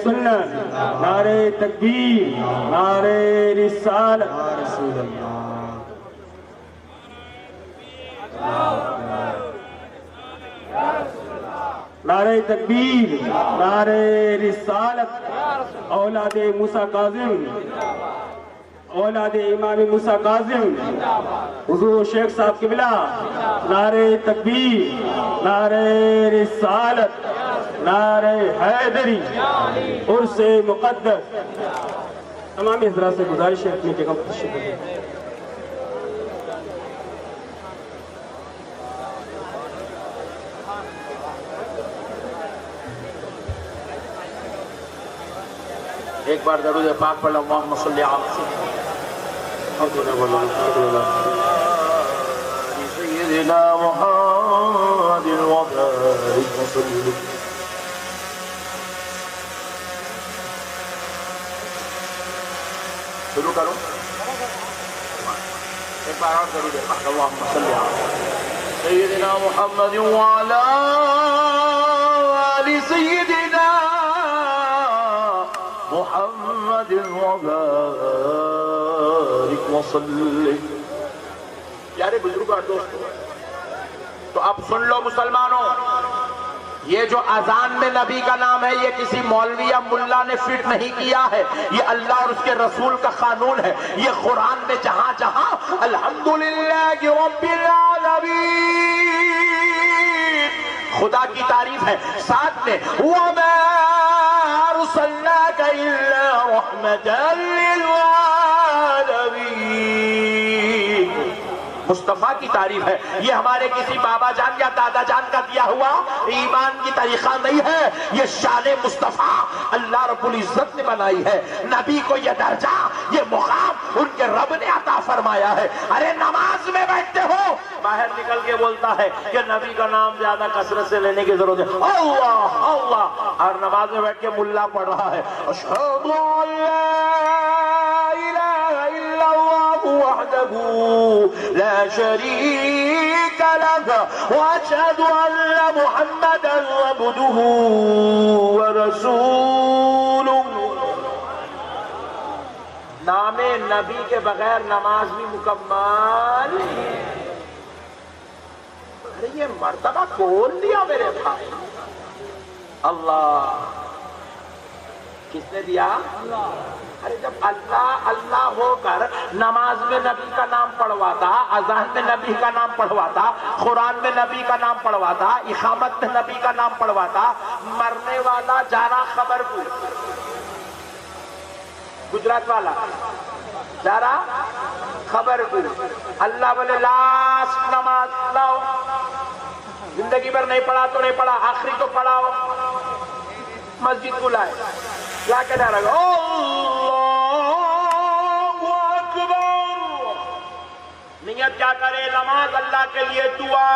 سنت، نعرہ تکبیر، نعرہ رسالت، نعرہ تکبیر، نعرہ رسالت، اولاد موسیٰ کاظم، اولاد امام موسیٰ کاظم، حضور شیخ صاحب قبلہ، نعرہ تکبیر، نعرہ رسالت، نعرہ حیدری، عرس مقدس۔ تمام حضرات سے گزارش ہے اپنی جگہ پر تشریف لائیں۔ ایک بار درود پاک پڑھ لو، اللہم صلی علی سیدنا محمد وبارک وسلم۔ شروع کرو، ایک بار اور درود پاک، اللہم صلی علی سیدنا محمد وعلی آل سیدنا محمد وبارک وسلم۔ پیارے بزرگوں اور دوستوں، تو اب سن لو مسلمانوں، یہ جو اذان میں نبی کا نام ہے یہ کسی مولوی یا ملا نے فٹ نہیں کیا ہے، یہ اللہ اور اس کے رسول کا قانون ہے۔ یہ قرآن میں جہاں جہاں الحمدللہ رب العالمین خدا کی تعریف ہے، ساتھ میں وَمَا أَرْسَلْنَاكَ إِلَّا رَحْمَةً لِلْعَالَمِينَ، مصطفیٰ کی تعریف ہے۔ یہ ہمارے کسی بابا جان یا دادا جان کا دیا ہوا ایمان کی طریقہ نہیں ہے، یہ شان مصطفیٰ اللہ رب العزت نے بنائی ہے۔ نبی کو یہ درجہ، یہ مقام ان کے رب نے عطا فرمایا ہے۔ ارے نماز میں بیٹھتے ہو، باہر نکل کے بولتا ہے کہ نبی کا نام زیادہ کثرت سے لینے کی ضرورت ہے، اللہ اللہ، اور نماز میں بیٹھ کے ملا پڑھ رہا ہے اشہد ان لا الہ الا اللہ وحدہ لا شریک لہ واشہد ان محمدا عبدہ ورسولہ۔ نام نبی کے بغیر نماز بھی مکمل۔ ارے یہ مرتبہ کون دیا میرے بھائی؟ اللہ۔ کس نے دیا؟ ارے جب اللہ اللہ ہو کر نماز میں نبی کا نام پڑھواتا، اذان میں نبی کا نام پڑھواتا، قرآن میں نبی کا نام پڑھواتا، اقامت میں نبی کا نام پڑھواتا، مرنے والا جارا خبر کو، گجرات والا جارا خبر کو، اللہ بولے لاسٹ نماز لاؤ، زندگی بھر نہیں پڑھا تو نہیں پڑھا، آخری تو پڑھاؤ، مسجد کو لائے، لا کے نعرہ گا اللہ اکبر۔ نیت کیا کرے؟ نماز اللہ کے لیے، دعا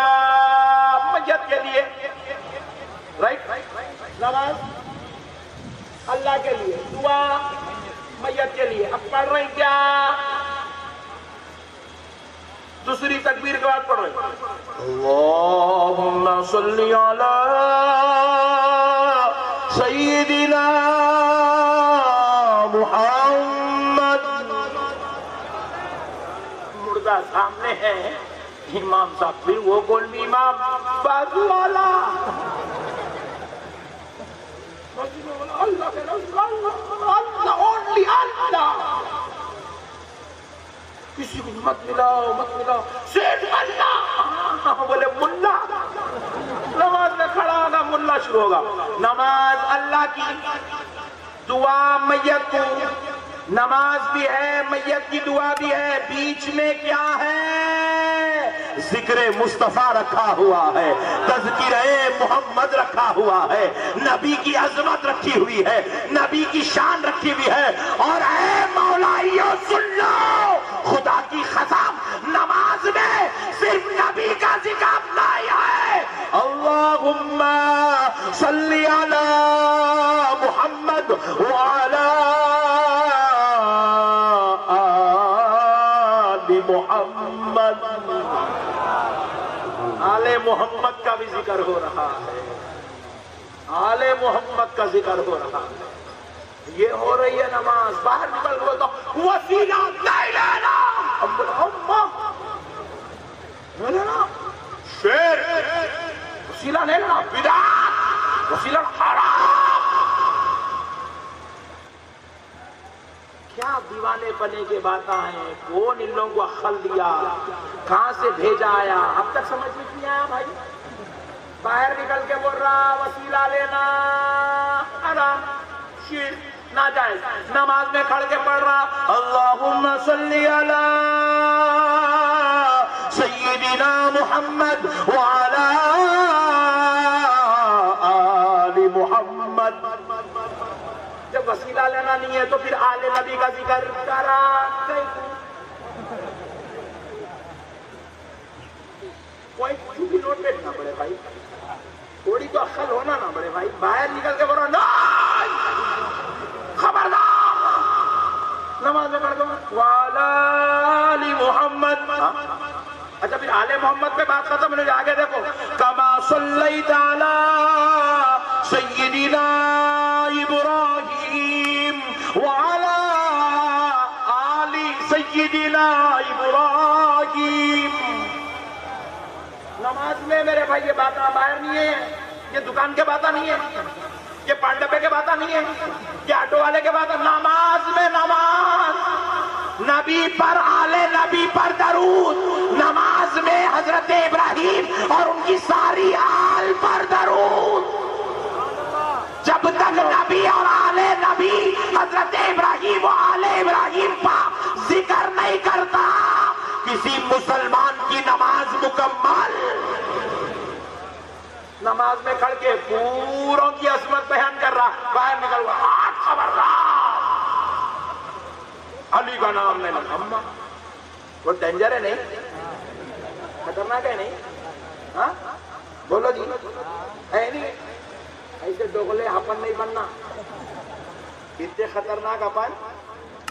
میت کے لیے، رائٹ؟ نماز اللہ کے لیے، دعا میت کے لیے۔ اب پڑھ رہے کیا؟ دوسری تکبیر کے بعد پڑھ رہے اللہم صلی علی سیدنا محمد۔ مردہ سامنے ہے، امام صاحب پھر وہ کون بھی امام؟ بازو والا، اللہ کے رسول، اللہ اونلی اللہ، کسی کو مت ملاؤ مت ملاؤ، صرف اللہ بولے ملا۔ نماز میں کھڑا ہوگا ملا شروع ہوگا۔ نماز اللہ کی، دعا میت کو، نماز بھی ہے میت کی دعا بھی ہے، بیچ میں کیا ہے؟ ذکر مصطفیٰ رکھا ہوا ہے، تذکرہ محمد رکھا ہوا ہے، نبی کی عظمت رکھی ہوئی ہے، نبی کی شان رکھی ہوئی ہے۔ اور اے مولائیو سن لو، خدا کی قسم نماز میں صرف نبی کا ذکر نہیں ہے۔ اللہم صلی علی محمد وعلی محمد، آل محمد کا بھی ذکر ہو رہا ہے، آل محمد کا ذکر ہو رہا ہے۔ یہ ہو رہی ہے نماز، باہر نکل کے بولتا وسیلہ نہیں لینا، شیر وسیلہ نہیں لینا، بدعت، وسیلہ حرام۔ کیا دیوانے پنے کے باتیں ہیں، کون ان لوگوں کو عقل دیا، کہاں سے بھیجا آیا، اب تک سمجھ میں نہیں آیا بھائی۔ باہر نکل کے بول رہا وسیلہ لینا حرام، شرک، ناجائز، نماز میں کھڑ کے پڑھ رہا اللہم صلی علی سیدنا محمد وعلی آل محمد۔ جب وسیلہ لینا نہیں ہے تو پھر آل نبی کا ذکر کرا، کوئی بھی نوٹ بیٹھنا پڑے بھائی، تھوڑی تو عقل ہونا نہ پڑے بھائی۔ باہر نکل کے بولو نہیں، خبردار، نماز میں پڑھ دو وعلی آل محمد۔ اچھا پھر آل محمد پہ بات ختم ہونے آگے دیکھو کما صلیت علی سیدنا ابراہیم وعلی آل سیدنا ابراہیم۔ نماز میں میرے بھائی یہ باتیں باہر نہیں ہے، یہ دکان کے باتیں نہیں ہے، یہ پانڈبے کے باتیں نہیں ہے، یہ آٹو والے کے باتیں، نماز میں نماز، نبی پر آل نبی پر درود، نماز میں حضرت ابراہیم اور ان کی ساری آل پر درود۔ جب تک نبی اور آل نبی حضرت ابراہیم و آل ابراہیم کا ذکر نہیں کرتا کسی مسلمان کی نماز مکمل۔ نماز میں کھڑ کے پوروں کی عظمت بیان کر رہا، باہر نکل ہوا آٹھ خبردار، علی کا نام نہیں لینا۔ وہ ڈینجر ہے نہیں، خطرناک ہے نہیں، ہاں بولو جی، ہے نہیں؟ ایسے ڈوغلے اپن نہیں بننا، اتنے خطرناک اپن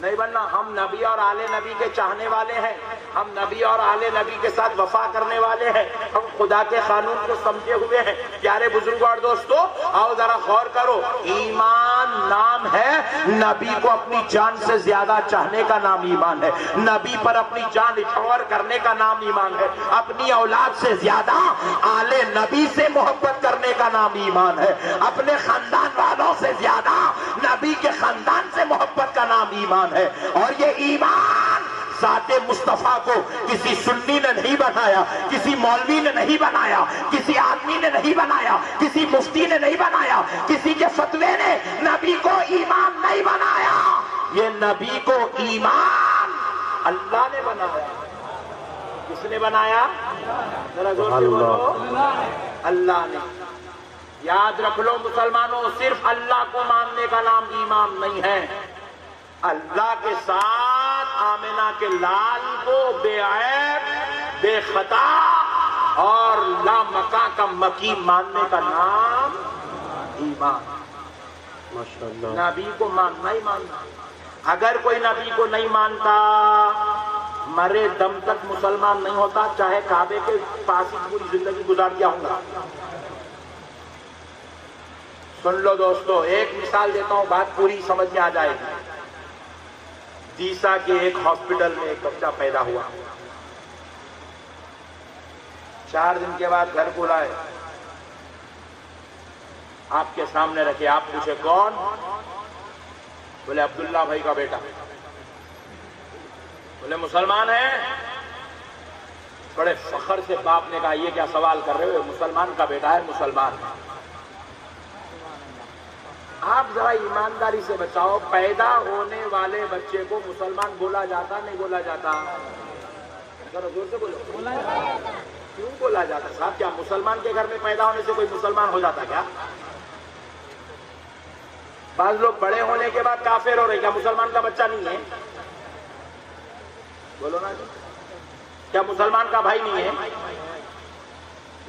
نہیں بننا۔ ہم نبی اور آل نبی کے چاہنے والے ہیں، ہم نبی اور آل نبی کے ساتھ وفا کرنے والے ہیں، ہم خدا کے قانون کو سمجھے ہوئے ہیں۔ پیارے بزرگوں اور دوستو آؤ ذرا غور کرو، ایمان نام ہے نبی کو اپنی جان سے زیادہ چاہنے کا نام ایمان ہے، نبی پر اپنی جان نچھاور کرنے کا نام ایمان ہے، اپنی اولاد سے زیادہ آل نبی سے محبت کرنے کا نام ایمان ہے، اپنے خاندان والوں سے زیادہ نبی کے خاندان سے محبت کا نام ایمان ہے۔ اور یہ ایمان ذات مصطفیٰ کو کسی سنی نے نہیں بنایا، کسی مولوی نے نہیں بنایا، کسی آدمی نے نہیں بنایا، کسی مفتی نے نہیں بنایا، کسی کے فتوے نے نبی کو ایمان نہیں بنایا، یہ نبی کو ایمان اللہ نے بنایا۔ کس نے بنایا؟ ذرا زور سے بولو، اللہ نے۔ یاد رکھ لو مسلمانوں، صرف اللہ کو ماننے کا نام ایمان نہیں ہے، اللہ کے ساتھ آمنہ کے لال کو بے عیب، بے خطا اور لامکاں کا مکی ماننے کا نام ایمان۔ ماشاءاللہ، نبی کو ماننا ہی ماننا۔ اگر کوئی نبی کو نہیں مانتا مرے دم تک مسلمان نہیں ہوتا، چاہے کعبے کے پاس ہی پوری زندگی گزار دیا ہوں گا۔ سن لو دوستو، ایک مثال دیتا ہوں، بات پوری سمجھ میں آ جائے گی۔ دیسا کے ایک ہاسپٹل میں ایک بچہ پیدا ہوا، 4 دن کے بعد گھر کو لائے، آپ کے سامنے رکھے، آپ پوچھے کون؟ بولے عبداللہ بھائی کا بیٹا۔ بولے مسلمان ہے؟ بڑے فخر سے باپ نے کہا یہ کیا سوال کر رہے ہو، مسلمان کا بیٹا ہے، مسلمان ہے۔ آپ ذرا ایمانداری سے بتاؤ، پیدا ہونے والے بچے کو مسلمان بولا جاتا نہیں بولا جاتا؟ ذرا زور سے بولو، کیوں بولا جاتا صاحب؟ کیا مسلمان کے گھر میں پیدا ہونے سے کوئی مسلمان ہو جاتا کیا؟ بعض لوگ بڑے ہونے کے بعد کافر ہو رہے، کیا مسلمان کا بچہ نہیں ہے؟ بولو نا جی، کیا مسلمان کا بھائی نہیں ہے؟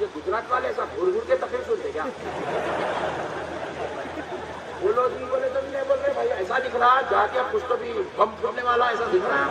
یہ گجرات والے ایسا گھر گھر کے تقریر سنتے کیا؟ بولو جی، بولے تو نہیں بول رہے بھائی، ایسا دکھ رہا جا کے کچھ تو بھی بم پھوٹنے والا ایسا دکھ رہا ہے۔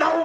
9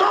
2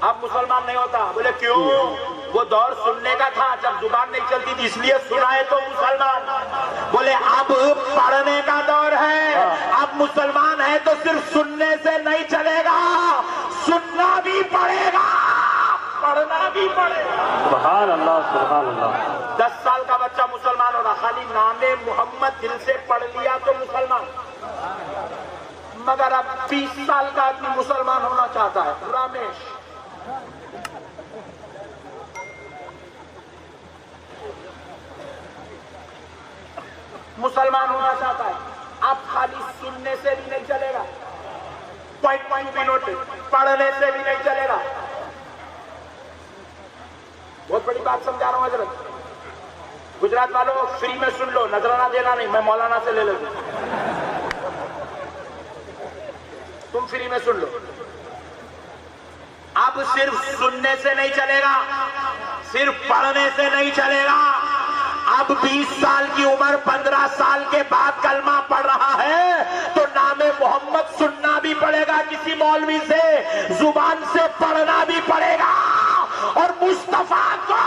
اب مسلمان نہیں ہوتا. بولے کیوں؟ وہ دور سننے کا تھا, جب زبان نہیں چلتی تھی اس لیے سنائے تو مسلمان. بولے اب پڑھنے کا دور ہے, اب مسلمان ہے تو صرف سننے سے نہیں چلے گا, سننا بھی پڑے گا, پڑھنا بھی پڑے گا. سبحان اللہ سبحان اللہ. 10 سال کا بچہ مسلمان ہو رہا, خالی نام محمد دل سے پڑھ لیا تو مسلمان. مگر اب 20 سال کا آدمی مسلمان ہونا چاہتا ہے. رامیش مسلمان ہونا چاہتا ہے, اب خالی سننے سے بھی نہیں چلے گا, پوائنٹ بھی نوٹ, پڑھنے سے بھی نہیں چلے گا. بہت بڑی بات سمجھا رہا ہوں حضرت. گجرات والوں فری میں سن لو, نذرانہ دینا نہیں, میں مولانا سے لے لیتا ہوں, تم فری میں سن لو. اب صرف سننے سے نہیں چلے گا, صرف پڑھنے سے نہیں چلے گا. اب 20 سال کی عمر 15 سال کے بعد کلمہ پڑھ رہا ہے تو نام محمد سننا بھی پڑے گا کسی مولوی سے, زبان سے پڑھنا بھی پڑے گا, اور مصطفیٰ کو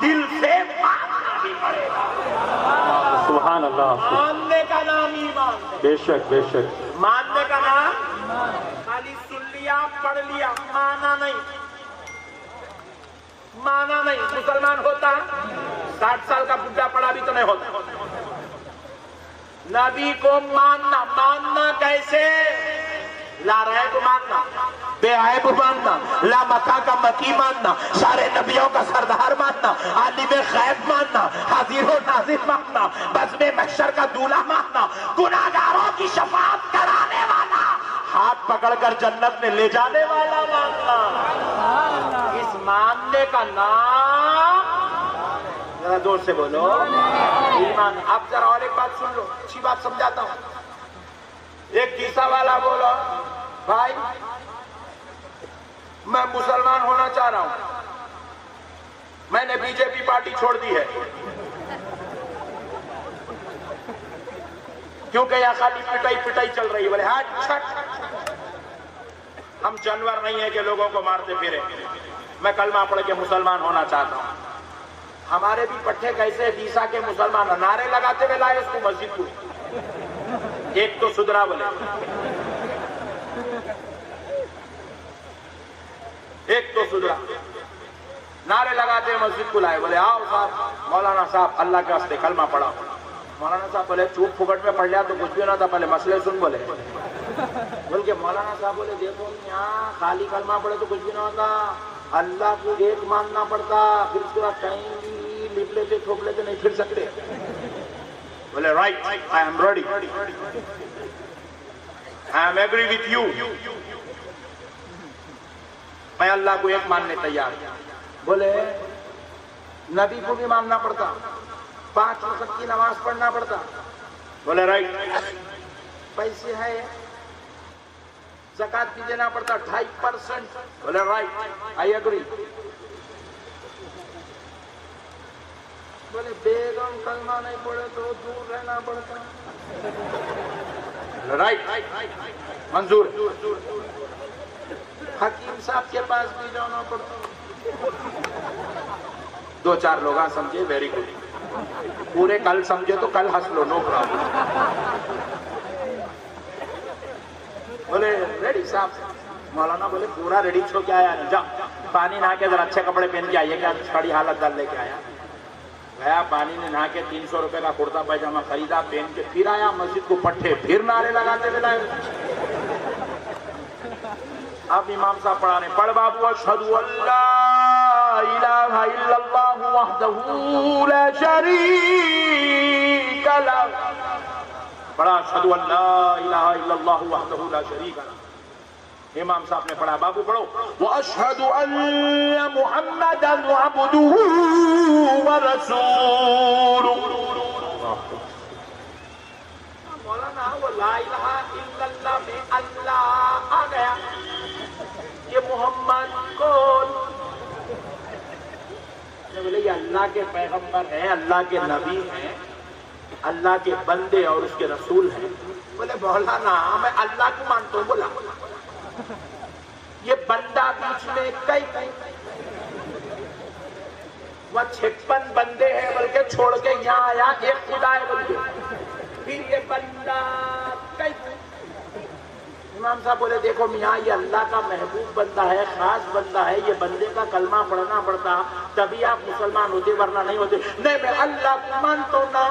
دل سے ماننا بھی پڑے گا. سبحان اللہ. ماننے کا نام ایمان ہے. بے شک بے شک. ماننے کا نام, خالی سن لیا پڑھ لیا, مانا نہیں, مانا نہیں. مسلمان ہوتا 60 سال کا بڈھا پڑا بھی تو نہیں ہوتا. نبی کو ماننا, ماننا کیسے؟ لا ریب ماننا, بے عیب ماننا, لا مکہ کا مکی ماننا, سارے نبیوں کا سردار ماننا, عالم غیب ماننا, حاضر و ناظر ماننا, بزم محشر کا دولہ ماننا, گناہگاروں کی شفاعت کرانے والا, ہاتھ پکڑ کر جنت میں لے جانے والا ماننا. اس ماننے کا نام, ذرا زور سے بولو, ایمان. اب ذرا اور ایک بات سن لو, اچھی بات سمجھاتا ہوں. ایک کیسا والا بولو, بھائی میں مسلمان ہونا چاہ رہا ہوں, میں نے بی جے پی پارٹی چھوڑ دی ہے کیونکہ یہاں خالی پٹائی پٹائی چل رہی ہے. بولے ہاں چھٹ, ہم جانور نہیں ہیں کہ لوگوں کو مارتے پھرے, میں کلمہ پڑھ کے مسلمان ہونا چاہتا ہوں. ہمارے بھی پٹھے کیسے دیسا کے مسلمان نعرے لگاتے ہوئے لائے اس کو مسجد کو. ایک تو سدھرا بولے, ایک تو سدھرا, نعرے لگاتے ہوئے مسجد کو لائے. بولے آؤ صاحب, مولانا صاحب اللہ کے واسطے کلمہ پڑھا. مولانا صاحب بولے چوپ پھکٹ میں پڑھ لیا تو کچھ بھی نہ تھا, پہلے مسئلے سن. بولے بول کے مولانا صاحب بولے دیکھو یہاں خالی کلمہ پڑھے تو کچھ بھی نہ ہوتا, اللہ کو ایک ماننا پڑتا, پھر اس کے بعد کہیں بھی لپ لیتے ٹھوک لیتے نہیں پھر سکتے. بولے right, I am ready, I am agree with you, میں اللہ کو ایک ماننے تیار. بولے نبی کو بھی ماننا پڑتا, 5 وقت کی نماز پڑھنا پڑتا. بولے رائٹ. پیسے ہے, زکات بھی دینا پڑتا 2.5%. بولے رائٹ, آئی ایگری. بولے بیگم کلمہ نہیں پڑھے تو دور رہنا پڑتا. رائٹ, منظور. حکیم صاحب کے پاس بھی جانا پڑتا. 2-4 لوگ سمجھے, ویری گڈ. پورے کل سمجھے تو کل ہنس لو, نو پرابلم. بولے ریڈی صاحب. مولانا بولے پورا ریڈی چھو کے آیا, جا پانی نہا کے ذرا اچھے کپڑے پہن کے آئیے, کیا کھڑی حالت ڈال لے کے آیا. گیا پانی میں نہا کے 300 روپے کا کرتا پائجامہ خریدا, پہن کے پھر آیا مسجد کو, پٹھے پھر نعرے لگاتے ہوئے لائے. اب امام صاحب پڑھانے, پڑھ بابو اشہد ان لا الہ الا اللہ وحدہ لا شریک لہ. پڑھا اشہد ان لا الہ الا اللہ وحدہ لا شریک لہ. امام صاحب نے پڑھا, بابو پڑھو واشہد ان محمدا عبدہ ورسولہ. مولانا وہ لا الہ الا اللہ میں اللہ آ گیا, یہ محمد کون؟ بولے یہ اللہ کے پیغمبر ہیں, اللہ کے نبی ہیں, اللہ کے بندے اور اس کے رسول ہیں. بولے مولانا میں اللہ کو مانتا ہوں. بولا یہ بندہ بندہ بیچ میں کئی وہ 56 بندے ہیں بلکہ چھوڑ کے یہاں آیا ایک خدا ہے بلکہ پھر یہ بندہ کئی امام صاحب بولے دیکھو میاں یہ اللہ کا محبوب بندہ ہے خاص بندہ ہے یہ بندے کا کلمہ پڑھنا پڑتا تبھی آپ مسلمان ہوتے ورنہ نہیں ہوتے نہیں میں اللہ کو مانتا ہوں نا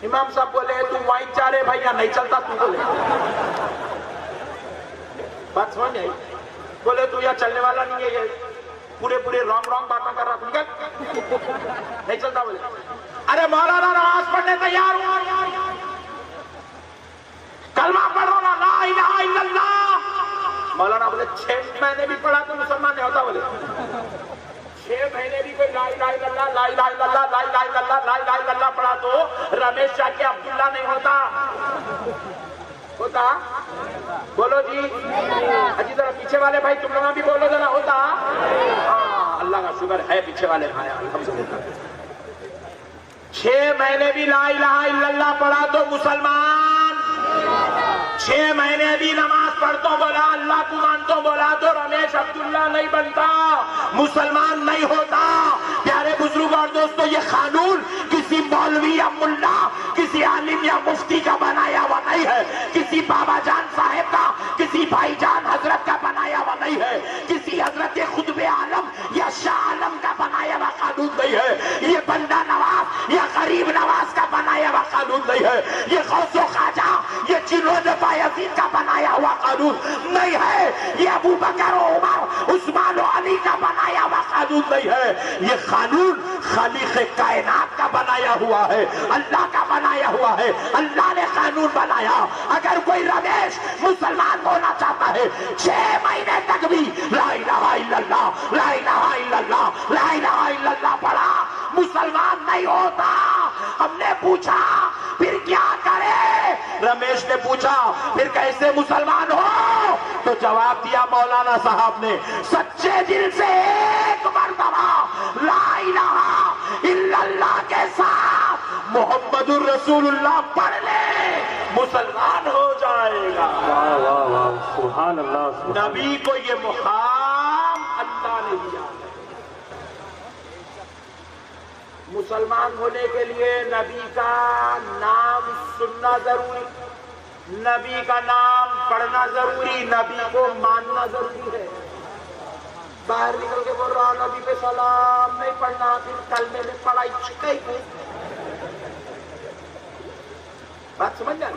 امام صاحب بولے تو وائن چاہ رہے بھائی نہیں چلتا تو بولے بات سمجھ نہیں بولے تو یہ چلنے والا نہیں ہے یہ پورے رانگ باتیں کر رہا تم نہیں چلتا بولے ارے مولانا نماز پڑھنے تیار ہو کلمہ پڑھو نا لا الہ الا اللہ مولانا بولے 6 مہینے بھی پڑھا تو مسلمان نہیں ہوتا بولے 6 مہینے بھی کوئی لا الہ الا اللہ لا الہ الا اللہ لا الہ الا اللہ لا الہ الا اللہ پڑھا تو رمیش شاہ کے عبداللہ نہیں ہوتا بولو جی اجی ذرا پیچھے والے بھائی تم لوگ بھی بولو ذرا ہوتا اللہ کا شکر ہے پیچھے والے بھائی 6 مہینے بھی لا الہ الا اللہ پڑھا تو مسلمان 6 مہینے بھی نماز پڑھتا بولا اللہ کو مانتا بولا تو رمیش عبداللہ نہیں بنتا مسلمان نہیں ہوتا پیارے بزرگ اور دوستو یہ قانون کسی مولوی یا ملا کسی عالم یا مفتی کا بنایا ہوا نہیں ہے کسی بابا جان صاحب کا کسی بھائی جان حضرت کا بنایا ہوا نہیں ہے کسی حضرت خطب عالم یا شاہ عالم کا بنایا ہوا قانون نہیں ہے یہ بندہ نواز یا غریب نواز کا بنایا ہوا قانون نہیں ہے یہ غوث و خواجہ یہ چنود بایزید کا بنایا ہوا قانون نہیں ہے یہ ابو بکر و عمر عثمان و علی کا بنایا ہوا قانون نہیں ہے یہ قانون خالق کائنات کا بنایا ہوا ہے اللہ کا بنایا ہوا ہے اللہ نے قانون بنایا اگر کوئی رمیش مسلمان ہونا چاہتا ہے 6 مہینے تک بھی لا الہ الا اللہ لا الہ الا اللہ لا الہ الا اللہ پڑھا مسلمان نہیں ہوتا ہم نے پوچھا پھر کیا کرے رمیش نے پوچھا پھر کیسے مسلمان ہو تو جواب دیا مولانا صاحب نے سچے دل سے ایک مرتبہ لا الہ الا اللہ کے ساتھ محمد الرسول اللہ پڑھ لے مسلمان ہو جائے گا واہ واہ واہ سبحان اللہ نبی کو یہ مقام اللہ نے دیا مسلمان ہونے کے لیے نبی کا نام سننا ضروری نبی کا نام پڑھنا ضروری نبی کو ماننا ضروری ہے باہر نکل کے بول رہا نبی پہ سلام نہیں پڑھنا پھر کلمے میں پڑھائی چھکائی گئی بات سمجھ جائے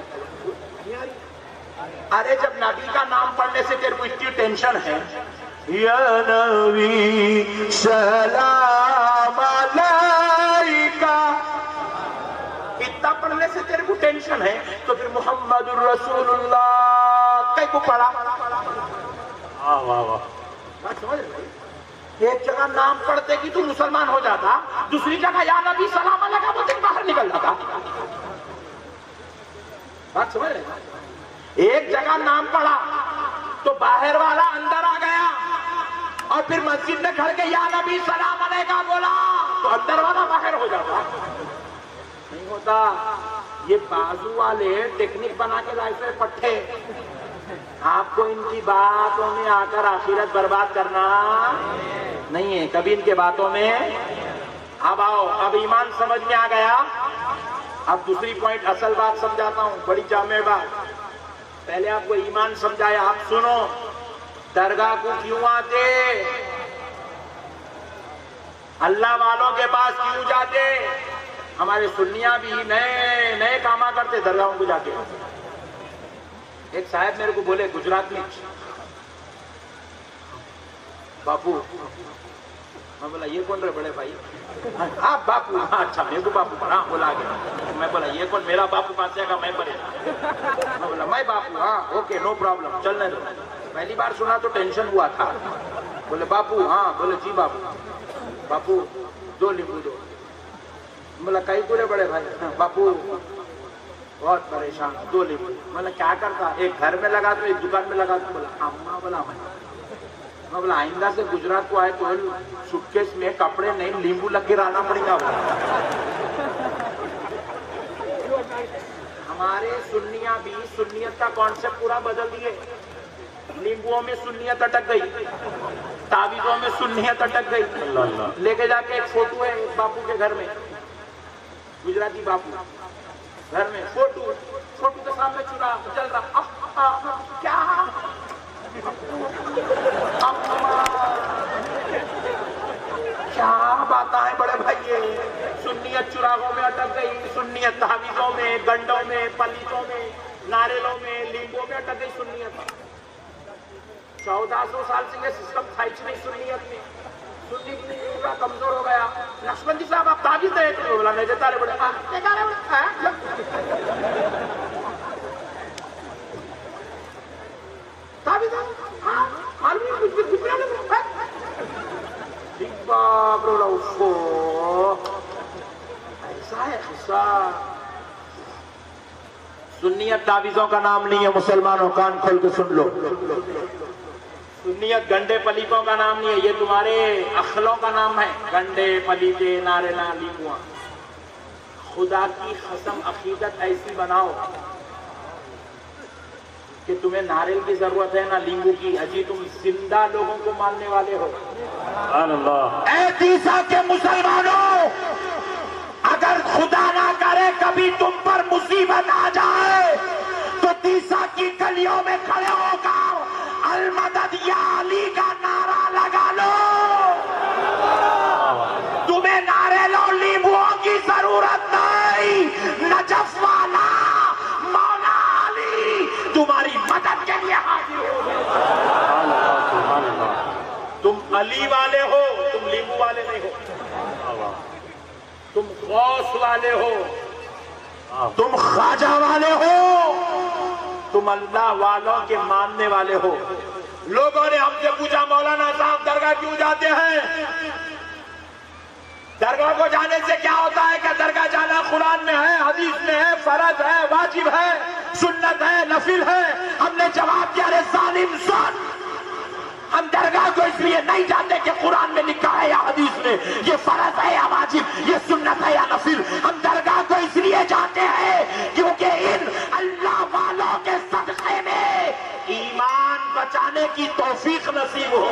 ارے جب نبی کا نام پڑھنے سے تیرے کو اتنی ٹینشن ہے یا نبی سلام علیکہ اتنا پڑھنے سے تیرے کو ٹینشن ہے تو پھر محمد الرسول اللہ کئی کو پڑھا واہ واہ واہ بات سمجھ رہے ایک جگہ نام پڑھتے کہ تو مسلمان ہو جاتا دوسری جگہ یا نبی سلام علیکہ بولتے باہر نکل جاتا بات سمجھ رہے ایک جگہ نام پڑھا تو باہر والا اندر آ گیا اور پھر مسجد میں کھڑ کے یا نبی سلام علیکہ بولا تو اندر والا باہر ہو جاتا نہیں ہوتا یہ بازو والے ٹیکنک بنا کے لائے تھے پٹھے آپ کو ان کی باتوں میں آ کر آخرت برباد کرنا نہیں ہے کبھی ان کے باتوں میں اب آؤ اب ایمان سمجھ میں آ گیا اب دوسری پوائنٹ اصل بات سمجھاتا ہوں بڑی جامع بات پہلے آپ کو ایمان سمجھایا آپ سنو درگاہ کو کیوں آتے اللہ والوں کے پاس کیوں جاتے ہمارے سنیاں بھی نئے کاما کرتے درگاہوں کو جا کے ایک صاحب میرے کو بولے گجرات میں باپو میں بولا یہ کون رہے بڑے بھائی آپ باپو ہاں اچھا میرے کو باپو پر ہاں بولا گیا میں بولا یہ کون میرا باپو پاس جائے گا میں پڑے میں بولا میں باپو ہاں اوکے نو پرابلم چلنے دو پہلی بار سنا تو ٹینشن ہوا تھا بولے باپو ہاں بولے جی باپو باپو 2 لیمبو دو بولا کئی پورے بڑے بھائی باپو بہت پریشان 2 لیمبو بولا کیا کرتا ایک گھر میں لگا تو ایک دکان میں لگا تو بولا اماں بولا میں بولا آئندہ سے گجرات کو آئے تو سوٹکیس میں کپڑے نہیں لیمبو لگ کے رہنا پڑے گا ہمارے سنیاں بھی سنیت کا کانسیپٹ پورا بدل دیے لیمبوؤں میں سنیت اٹک گئی، تعویذوں میں سنیت اٹک گئی. لے کے جا کے ایک فوٹو ہے ایک باپو کے گھر میں، گجراتی باپو گھر میں، فوٹو کے سامنے چورا چل رہا. کیا کیا باتیں ہیں بڑے بھائی، سنیت چراغوں میں اٹک گئی، سنیت تعویذوں میں، گنڈوں میں، پلیتوں میں، ناریلوں میں، لیمبوں میں اٹک گئی سنیت. 1400 سال سے یہ سسٹم تھا ہی نہیں سنیت میں. سنی پورا کمزور ہو گیا. نقشبندی صاحب آپ تعویذ دے تو بولا نہیں دیتا رہے بڑے تعویذ ایسا ہے قصہ. سنیت تعویذوں کا نام نہیں ہے مسلمانوں، کان کھول کے سن لو. سنیت گنڈے پلیتوں کا نام نہیں ہے، یہ تمہارے اخلوں کا نام ہے. گنڈے پلیتے ناریلاں لیمبواں. خدا کی قسم عقیدت ایسی بناؤ کہ تمہیں ناریل کی ضرورت ہے نہ لیمبو کی. اجی تم زندہ لوگوں کو ماننے والے ہو. سبحان اللہ. اے تیسا کے مسلمانوں، اگر خدا نہ کرے کبھی تم پر مصیبت آ جائے تو تیسا کی گلیوں میں کھڑے ہو کر المدد یا علی کا نعرہ لگا لو. تمہیں ناریل اور لیمبوؤں کی ضرورت نہیں. نجف والا مولا علی تمہاری مدد کے لیے حاضر ہو. تم علی والے ہو، تم لیمبو والے نہیں ہو. تم غوث والے ہو، تم خواجہ والے ہو، تم اللہ والوں کے ماننے والے ہو. لوگوں نے ہم سے پوچھا مولانا صاحب درگاہ کیوں جاتے ہیں؟ درگاہ کو جانے سے کیا ہوتا ہے کہ درگاہ جانا قرآن میں ہے، حدیث میں ہے، فرض ہے، واجب ہے، سنت ہے، نفل ہے. ہم نے جواب دیا رے ظالم سن، ہم درگاہ کو اس لیے نہیں جاتے کہ قرآن میں لکھا ہے یا حدیث میں یہ فرض ہے یا واجب، یہ سنت ہے یا نفل. ہم درگاہ کو اس لیے جاتے ہیں کیونکہ ان اللہ والوں کے صدقے میں ایمان بچانے کی توفیق نصیب ہو.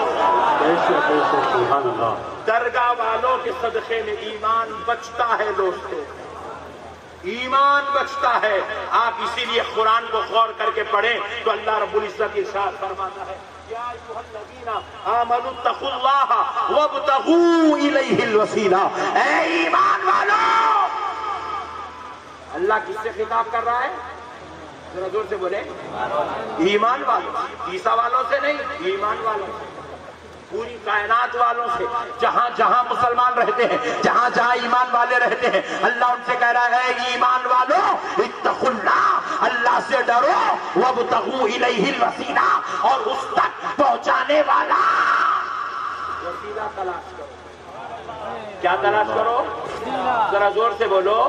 سبحان اللہ. درگاہ والوں کے صدقے میں ایمان بچتا ہے دوستو، ایمان بچتا ہے. آپ اسی لیے قرآن کو غور کر کے پڑھیں تو اللہ رب العزت ارشاد فرماتا ہے یا ایھا الذین آمنوا اتقوا اللہ وابتغوا الیہ الوسیلہ. اے ایمان والو، اللہ کس سے خطاب کر رہا ہے؟ ذرا زور سے بولے. ایمان والوں، عیسیٰ والوں سے نہیں، ایمان والوں سے، پوری کائنات والوں سے. جہاں جہاں مسلمان رہتے ہیں، جہاں جہاں ایمان والے رہتے ہیں، اللہ ان سے کہہ رہا ہے ایمان والو اتقوا اللہ، اللہ سے ڈرو، وابتغوا الیہ الوسیلہ، اور اس تک پہنچانے والا وسیلہ تلاش کرو. کیا تلاش کرو؟ ذرا زور سے بولو.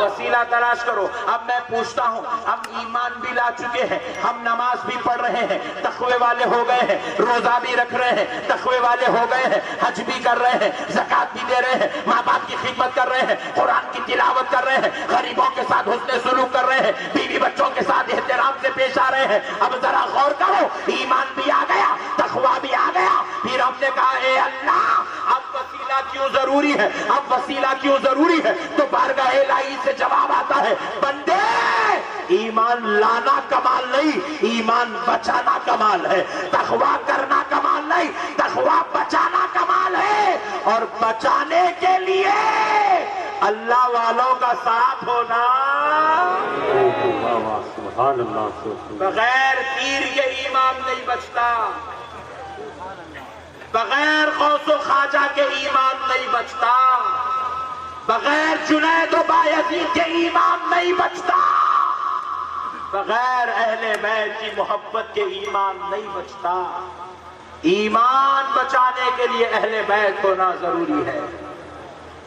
وسیلہ تلاش کرو. اب میں پوچھتا ہوں، ہم ایمان بھی لا چکے ہیں، ہم نماز بھی پڑھ رہے ہیں، تقوی والے ہو گئے ہیں، روزہ بھی رکھ رہے ہیں، تقوی والے ہو گئے ہیں، حج بھی کر رہے ہیں، زکات بھی دے رہے ہیں، ماں باپ کی خدمت کر رہے ہیں، قرآن کی تلاوت کر رہے ہیں، غریبوں کے ساتھ حسن سلوک کر رہے ہیں، بیوی بچوں کے ساتھ احترام سے پیش آ رہے ہیں. اب ذرا غور کرو، ایمان بھی آ گیا، تقوی بھی آ گیا. پھر ہم نے کہا اے اللہ، اب وسیلہ کیوں ضروری ہے؟ اب وسیلہ کیوں ضروری ہے؟ تو بارگاہ الہی سے جواب آتا ہے بندے، ایمان لانا کمال نہیں، ایمان بچانا کمال ہے. تقوی کرنا کمال نہیں، تقوی بچانا کمال ہے. اور بچانے کے لیے اللہ والوں کا ساتھ ہونا. سبحان اللہ. بغیر پیر کے ایمان نہیں بچتا، بغیر غوث و خواجہ کے ایمان نہیں بچتا، بغیر جنید و بایزید کے ایمان نہیں بچتا، بغیر اہل بیت کی محبت کے ایمان نہیں بچتا. ایمان بچانے کے لیے اہل بیت ہونا ضروری ہے.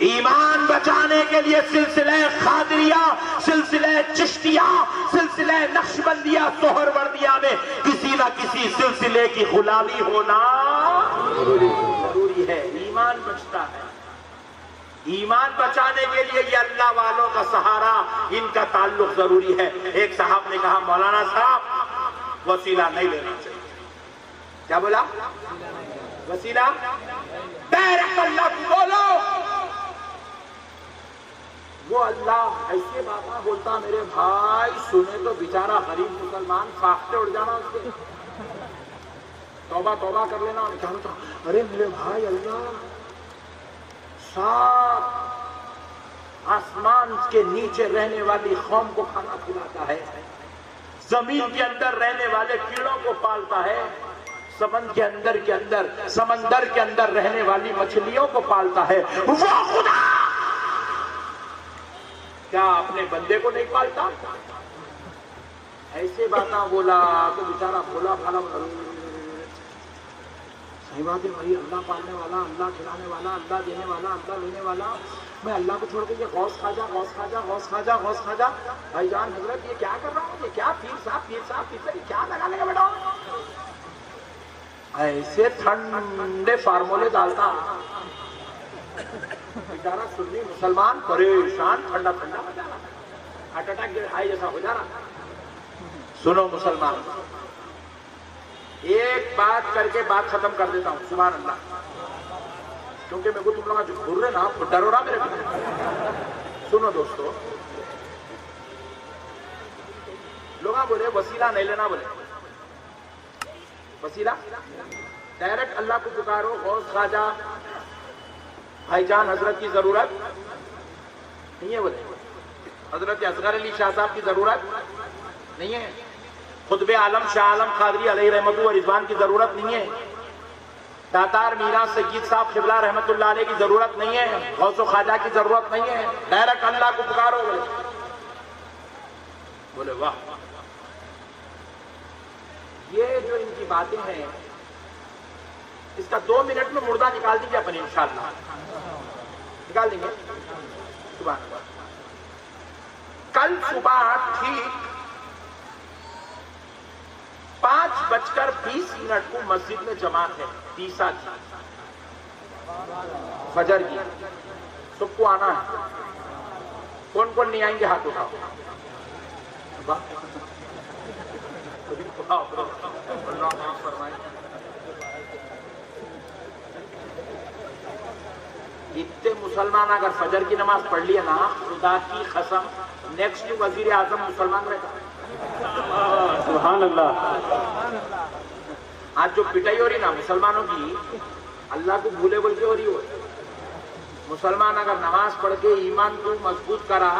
ایمان بچانے کے لیے سلسلہ قادریہ، سلسلہ چشتیہ، سلسلہ نقشبندیہ، سہروردیہ میں کسی نہ کسی سلسلے کی غلامی ہونا ضروری ہے. ایمان بچتا ہے. ایمان بچانے کے لیے یہ اللہ والوں کا سہارا، ان کا تعلق ضروری ہے. ایک صاحب نے کہا مولانا صاحب وسیلہ نہیں لینا چاہیے. کیا بولا؟ وسیلہ ڈائریکٹ اللہ کو بولو. وہ اللہ ایسے باتاں بولتا میرے بھائی سنے تو بیچارہ غریب مسلمان فاختے اڑ جانا اس کے. توبہ توبہ کر لینا. ارے میرے بھائی اللہ سات آسمان کے نیچے رہنے والی قوم کو کھانا کھلاتا ہے, زمین کے اندر رہنے والے کیڑوں کو پالتا ہے, سمندر کے اندر رہنے والی مچھلیوں کو پالتا ہے. وہ خدا کیا اپنے بندے کو نہیں پالتا؟ ایسے باتاں بولا تو بیچارہ بولا بھالا صحیح بات ہے بھائی. اللہ پالنے والا, اللہ کھلانے والا, اللہ دینے والا, اللہ لینے والا, میں اللہ کو چھوڑ کے یہ غوث خواجہ غوث خواجہ غوث خواجہ غوث خواجہ. بھائی جان حضرت یہ کیا کر رہا ہوں, یہ کیا پیر صاحب کیا لگا لگا بیٹھا ہوں. ایسے ٹھنڈے فارمولے ڈالتا بیچارہ سنی مسلمان پریشان, ٹھنڈا ٹھنڈا ہارٹ اٹیک آئی جیسا ہو جا رہا. سنو مسلمان, ایک بات کر کے بات ختم کر دیتا ہوں. سبحان اللہ. کیونکہ میرے کو تم لوگ جو بول رہے نا ڈر ہو رہا میرے کو. سنو دوستو, لوگ بولے وسیلہ نہیں لینا, بولے وسیلہ ڈائریکٹ اللہ کو پکارو. غوث خواجہ بھائی جان حضرت کی ضرورت نہیں ہے, بولے حضرت اصغر علی شاہ صاحب کی ضرورت نہیں ہے, قطب عالم شاہ عالم قادری علیہ رحمت و رضوان کی ضرورت نہیں ہے, داتار میرا سید صاحب قبلہ رحمت اللہ علیہ کی ضرورت نہیں ہے, غوث و خواجہ کی ضرورت نہیں ہے. ڈائریکٹ اللہ کو پکارو. بولے واہ, یہ جو ان کی باتیں ہیں اس کا 2 منٹ میں مردہ نکال دیں گے اپنے انشاءاللہ. نکال دیں گے. سبحان اللہ. کل صبح ٹھیک 5:20 کو مسجد میں جماعت ہے, 30 فجر کی. سب کو آنا ہے. کون کون نہیں آئیں گے ہاتھ اٹھاؤ. اتنے مسلمان اگر فجر کی نماز پڑھ لیے نا, خدا کی قسم نیکسٹ وزیر اعظم مسلمان رہتا. سبحان اللہ. آج جو پٹائی ہو رہی نا مسلمانوں کی, اللہ کو بھولے بول کے ہو رہی ہو. مسلمان اگر نماز پڑھ کے ایمان کو مضبوط کرا,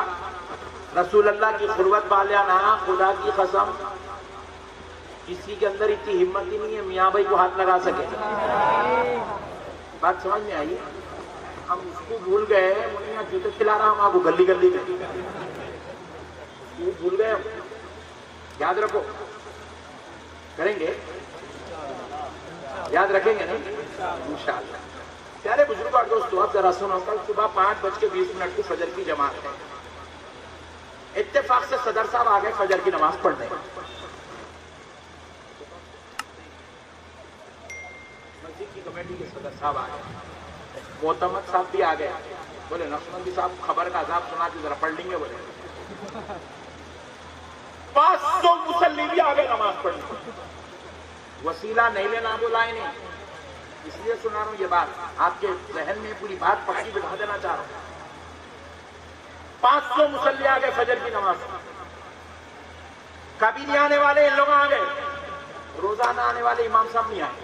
رسول اللہ کی قربت پا لیا نا, خدا کی قسم کسی کے اندر اتنی ہمت ہی نہیں ہے میاں بھائی کو ہاتھ لگا سکے. بات سمجھ میں آئی؟ ہم اس کو بھول گئے, یہاں جوتے کھلا رہا ہوں آپ کو گلی گلی میں, وہ بھول گئے. یاد رکھو, کریں گے, یاد رکھیں گے نا انشاءاللہ. پیارے بزرگ اور دوستو, اب ذرا سنو. کل صبح 5:20 کو فجر کی جماعت ہے. اتفاق سے صدر صاحب آ گئے فجر کی نماز پڑھنے. مسجد کی کمیٹی کے صدر صاحب آ گئے, معتمد صاحب بھی آ گئے. بولے نقشبندی صاحب خبر کا عذاب سنا کے ذرا پڑھ لیں گے. بولے 500 مسلی بھی آ گئے نماز پڑھنے. وسیلہ نہیں لینا بولا انہیں, اس لیے سنا رہا ہوں یہ بات, آپ کے ذہن میں پوری بات پکی بٹھا دینا چاہ رہا ہوں. 500 مسلی آ گئے فجر کی نماز. کبھی نہیں آنے والے ان لوگ آ گئے, روزانہ آنے والے امام صاحب نہیں آئے.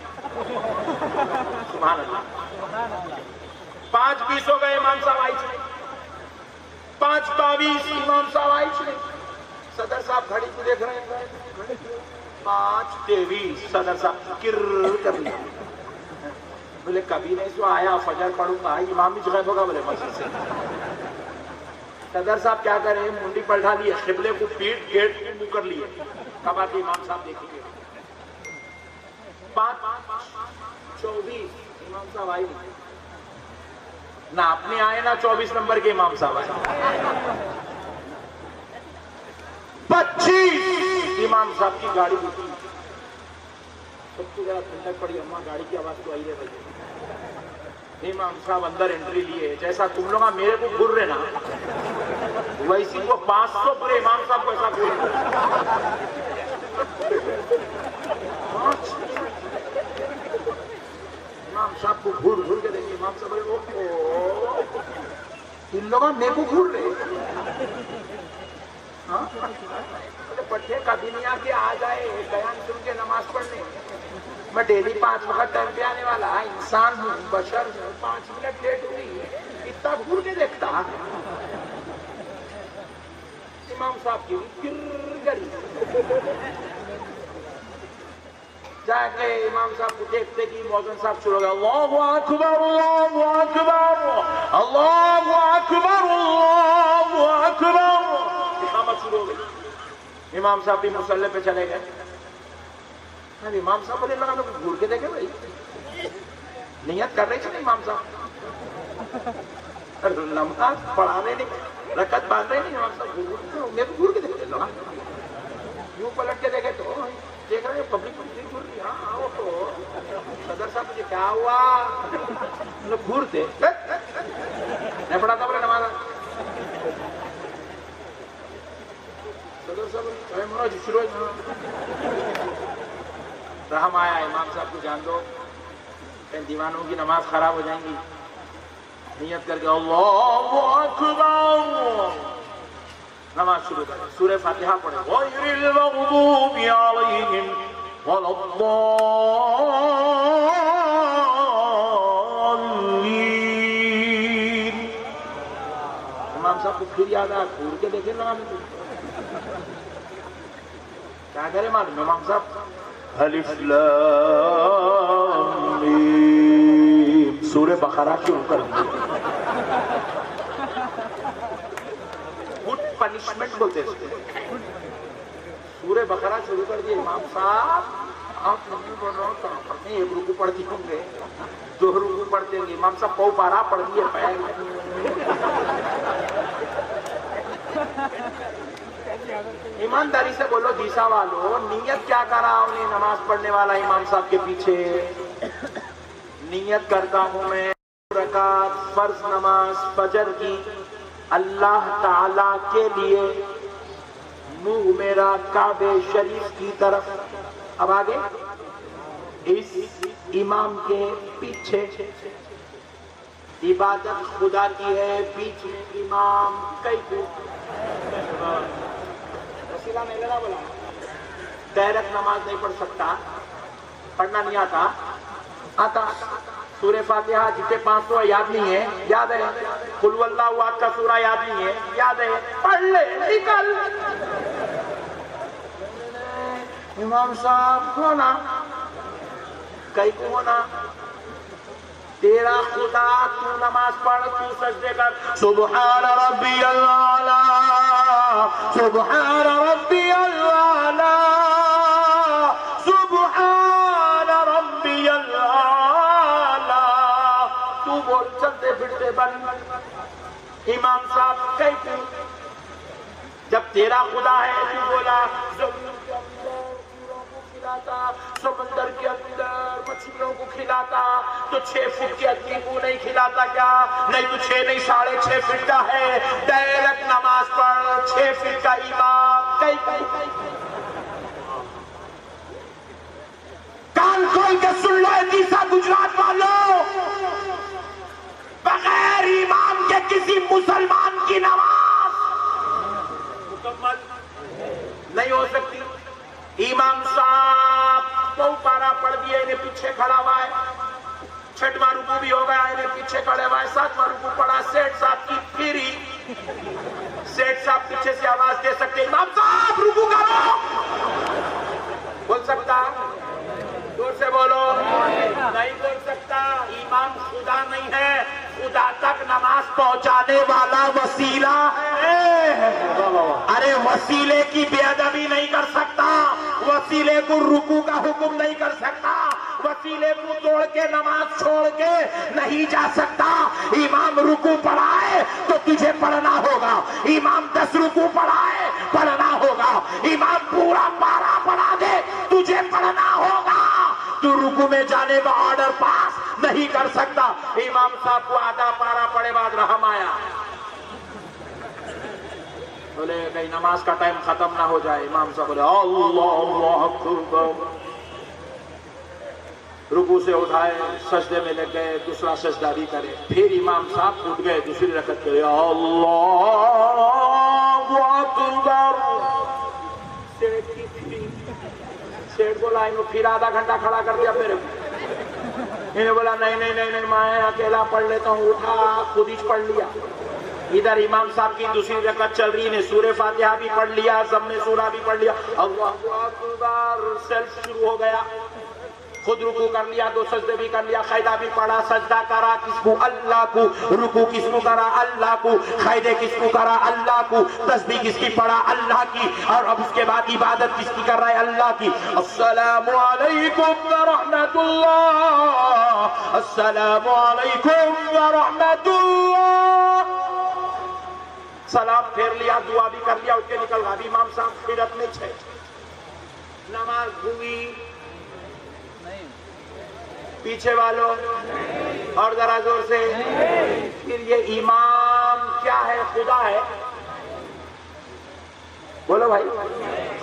سبحان اللہ. 5:20 ہو گئے, امام صاحب آئی چھے. 5:22 امام صاحب آئی چھے. صدر صاحب گھڑی کو دیکھ رہے ہیں, 5:23 صدر صاحب کر کر لیا. بولے کبھی نہیں سو آیا, فجر پڑھوں گا, امام بھی غائب ہوگا. بولے مسجد سے. صدر صاحب کیا کرے, منڈی پلٹا لیے, قبلے کو پیٹ گیٹ کو منہ کر لیے. کب آتے امام صاحب دیکھیں گے. 5:24 امام صاحب آئی نہیں. نہ اپنے آئے نہ 24 نمبر کے امام صاحب آئے. 25 امام صاحب کی گاڑی رکی. سب کو ذرا ٹھنڈک پڑی, اماں گاڑی کی آواز تو آئی ہے بھائی. امام صاحب اندر انٹری لیے. جیسا تم لوگ میرے کو گھر رہے نا, ویسی کو 500 پورے امام صاحب کو ایسا گھر. کو گھور گھور کے دیکھیں. امام صاحب بولے اوہ ان لوگ میرے کو گھور رہے. ہاں پٹھے کبھی نہیں آ کے آ جائے بیان سن کے نماز پڑھنے. میں ڈیلی 5 وقت ٹائم پہ آنے والا انسان ہوں, بشر ہوں, 5 منٹ لیٹ ہوئی اتنا گھور کے دیکھتا. امام صاحب کی گر گئی. جا کے امام صاحب کو دیکھتے کہ مؤذن صاحب شروع ہو گیا اللہ اکبر اللہ اکبر اللہ اکبر اللہ اکبر. اقامت شروع ہو گئی. امام صاحب بھی مصلی پہ چلے گئے. امام صاحب بولے لگا تو گھور کے دیکھے بھائی نیت کر رہے تھے امام صاحب نماز پڑھانے نہیں رکعت باندھ رہے نہیں. امام صاحب میں تو گھور کے دیکھے لگا یوں پلٹ کے دیکھے تو دیکھ رہے پبلک گھور رہی. ہاں وہ تو صدر صاحب مجھے کیا ہوا گھورتے نہیں پڑھاتا بولے نماز. صدر صاحب شروع رحم آیا امام صاحب کو جان دو دیوانوں کی نماز خراب ہو جائیں گی. نیت کر کے اللہ اکبر نماز شروع کریں. سورہ فاتحہ پڑھیں غیر المغضوب علیہم ولا الضالین. امام صاحب کو پھر یاد آیا گھور کے دیکھیں نماز کیا کرے معلوم. امام صاحب الف لام میم سورہ بقرہ شروع کر دی. گڈ پنشمنٹ بولتے ہیں. سورہ بقرہ شروع کر دی. امام صاحب آپ نہیں بول رہا ہوں تو آپ نے 1 رکوع پڑھتی ہوں گے 2 رکوع پڑھتے ہوں گے. امام صاحب پاؤ پارا پڑھ دیے پیر. ایمانداری سے بولو دیسا والو نیت کیا کرا انہیں نماز پڑھنے والا امام صاحب کے پیچھے. نیت کرتا ہوں میں رکعت فرض نماز فجر کی اللہ تعالی کے لیے منہ میرا کعبہ شریف کی طرف. اب آگے اس امام کے پیچھے عبادت خدا کی ہے. بیچ میں امام کئی کو تیرک نماز نہیں پڑھ سکتا. پڑھنا نہیں آتا. سورہ فاتحہ جتنے 500 یاد نہیں ہے یاد ہے. قل واللہ احد کا سورہ یاد نہیں ہے یاد ہے پڑھ لے نکل. امام صاحب ہونا کئی کو ہونا تیرا خدا تو نماز پڑھ تو سجدے کر سبحان ربی الاعلی سبحان ربی الاعلی سبحان ربی الاعلی. تو بول چلتے پھرتے بن. امام صاحب کہتے جب تیرا خدا ہے تو بولا سمندر کے اندر مچھلیوں کو کھلاتا تو 6 فٹ کے آدمی کو نہیں کھلاتا کیا؟ نہیں تو 6 نہیں 6.5 فٹ کا ہے. ڈائریکٹ نماز پڑھ 6 فٹ کا امام کئی کان کھول کے سن لو دیسا گجرات والوں. بغیر امام کے کسی مسلمان کی نماز مکمل نہیں ہو سکتی. امام صاحب کو پارا پڑھ دیا انہیں پیچھے کھڑا ہوا ہے. 6واں رکوع بھی ہو گیا انہیں پیچھے کھڑے ہوا ہے. 7واں رکوع پڑھا. سیٹھ صاحب کی پھری. سیٹھ صاحب پیچھے سے آواز دے سکتے امام صاحب رکوع کرو. بول سکتا دور سے بولو نہیں بول سکتا. امام خدا نہیں ہے خدا تک نماز پہنچانے والا وسیلہ ہے. ارے وسیلے کی بے ادبی نہیں کر سکتا. وسیلے کو رکوع کا حکم نہیں کر سکتا. وسیلے کو توڑ کے نماز چھوڑ کے نہیں جا سکتا. امام رکوع پڑھائے تو تجھے پڑھنا ہوگا. امام 10 رکوع پڑھائے پڑھنا ہوگا. امام پورا پارا پڑھا دے تجھے پڑھنا ہوگا. تو رکوع میں جانے کا آرڈر پاس نہیں کر سکتا. امام صاحب کو آدھا پارا پڑے بعد رحم آیا. بولے کہیں نماز کا ٹائم ختم نہ ہو جائے. امام صاحب بولے اللہ اکبر رکوع سے اٹھائے، سجدے میں لگ گئے، دوسرا سجدہ بھی کرے، پھر امام صاحب اٹھ گئے، دوسری رکعت کرے، اللہ اکبر، سیٹ بولا انہوں پھر آدھا گھنٹہ کھڑا کر دیا میرے کو، انہیں بولا نہیں میں اکیلا پڑھ لیتا ہوں، اٹھا خود ہی پڑھ لیا۔ ادھر امام صاحب کی دوسری رکعت چل رہی، نے سورہ فاتحہ بھی پڑھ لیا، سب نے سورہ بھی پڑھ لیا، اللہ اکبر، سیلف شروع ہو گیا، خود رکوع کر لیا، دو سجدے بھی کر لیا، قاعدہ بھی پڑھا، سجدہ کرا کس کو؟ اللہ کو، رکوع کس کو کرا؟ اللہ کو، قاعدے کس کو کرا؟ اللہ کو، تسبیح کس کی پڑھا؟ اللہ کی، اور اب اس کے بعد عبادت کس کی کر رہا ہے؟ اللہ کی۔ السلام علیکم ورحمۃ اللہ، السلام علیکم ورحمۃ اللہ، سلام پھیر لیا، دعا بھی کر لیا، اٹھ کے نکل گیا۔ ابھی امام صاحب قرات میں 6 نماز ہوئی، پیچھے والوں اور ذرا زور سے، پھر یہ امام کیا ہے؟ خدا ہے، بولو بھائی،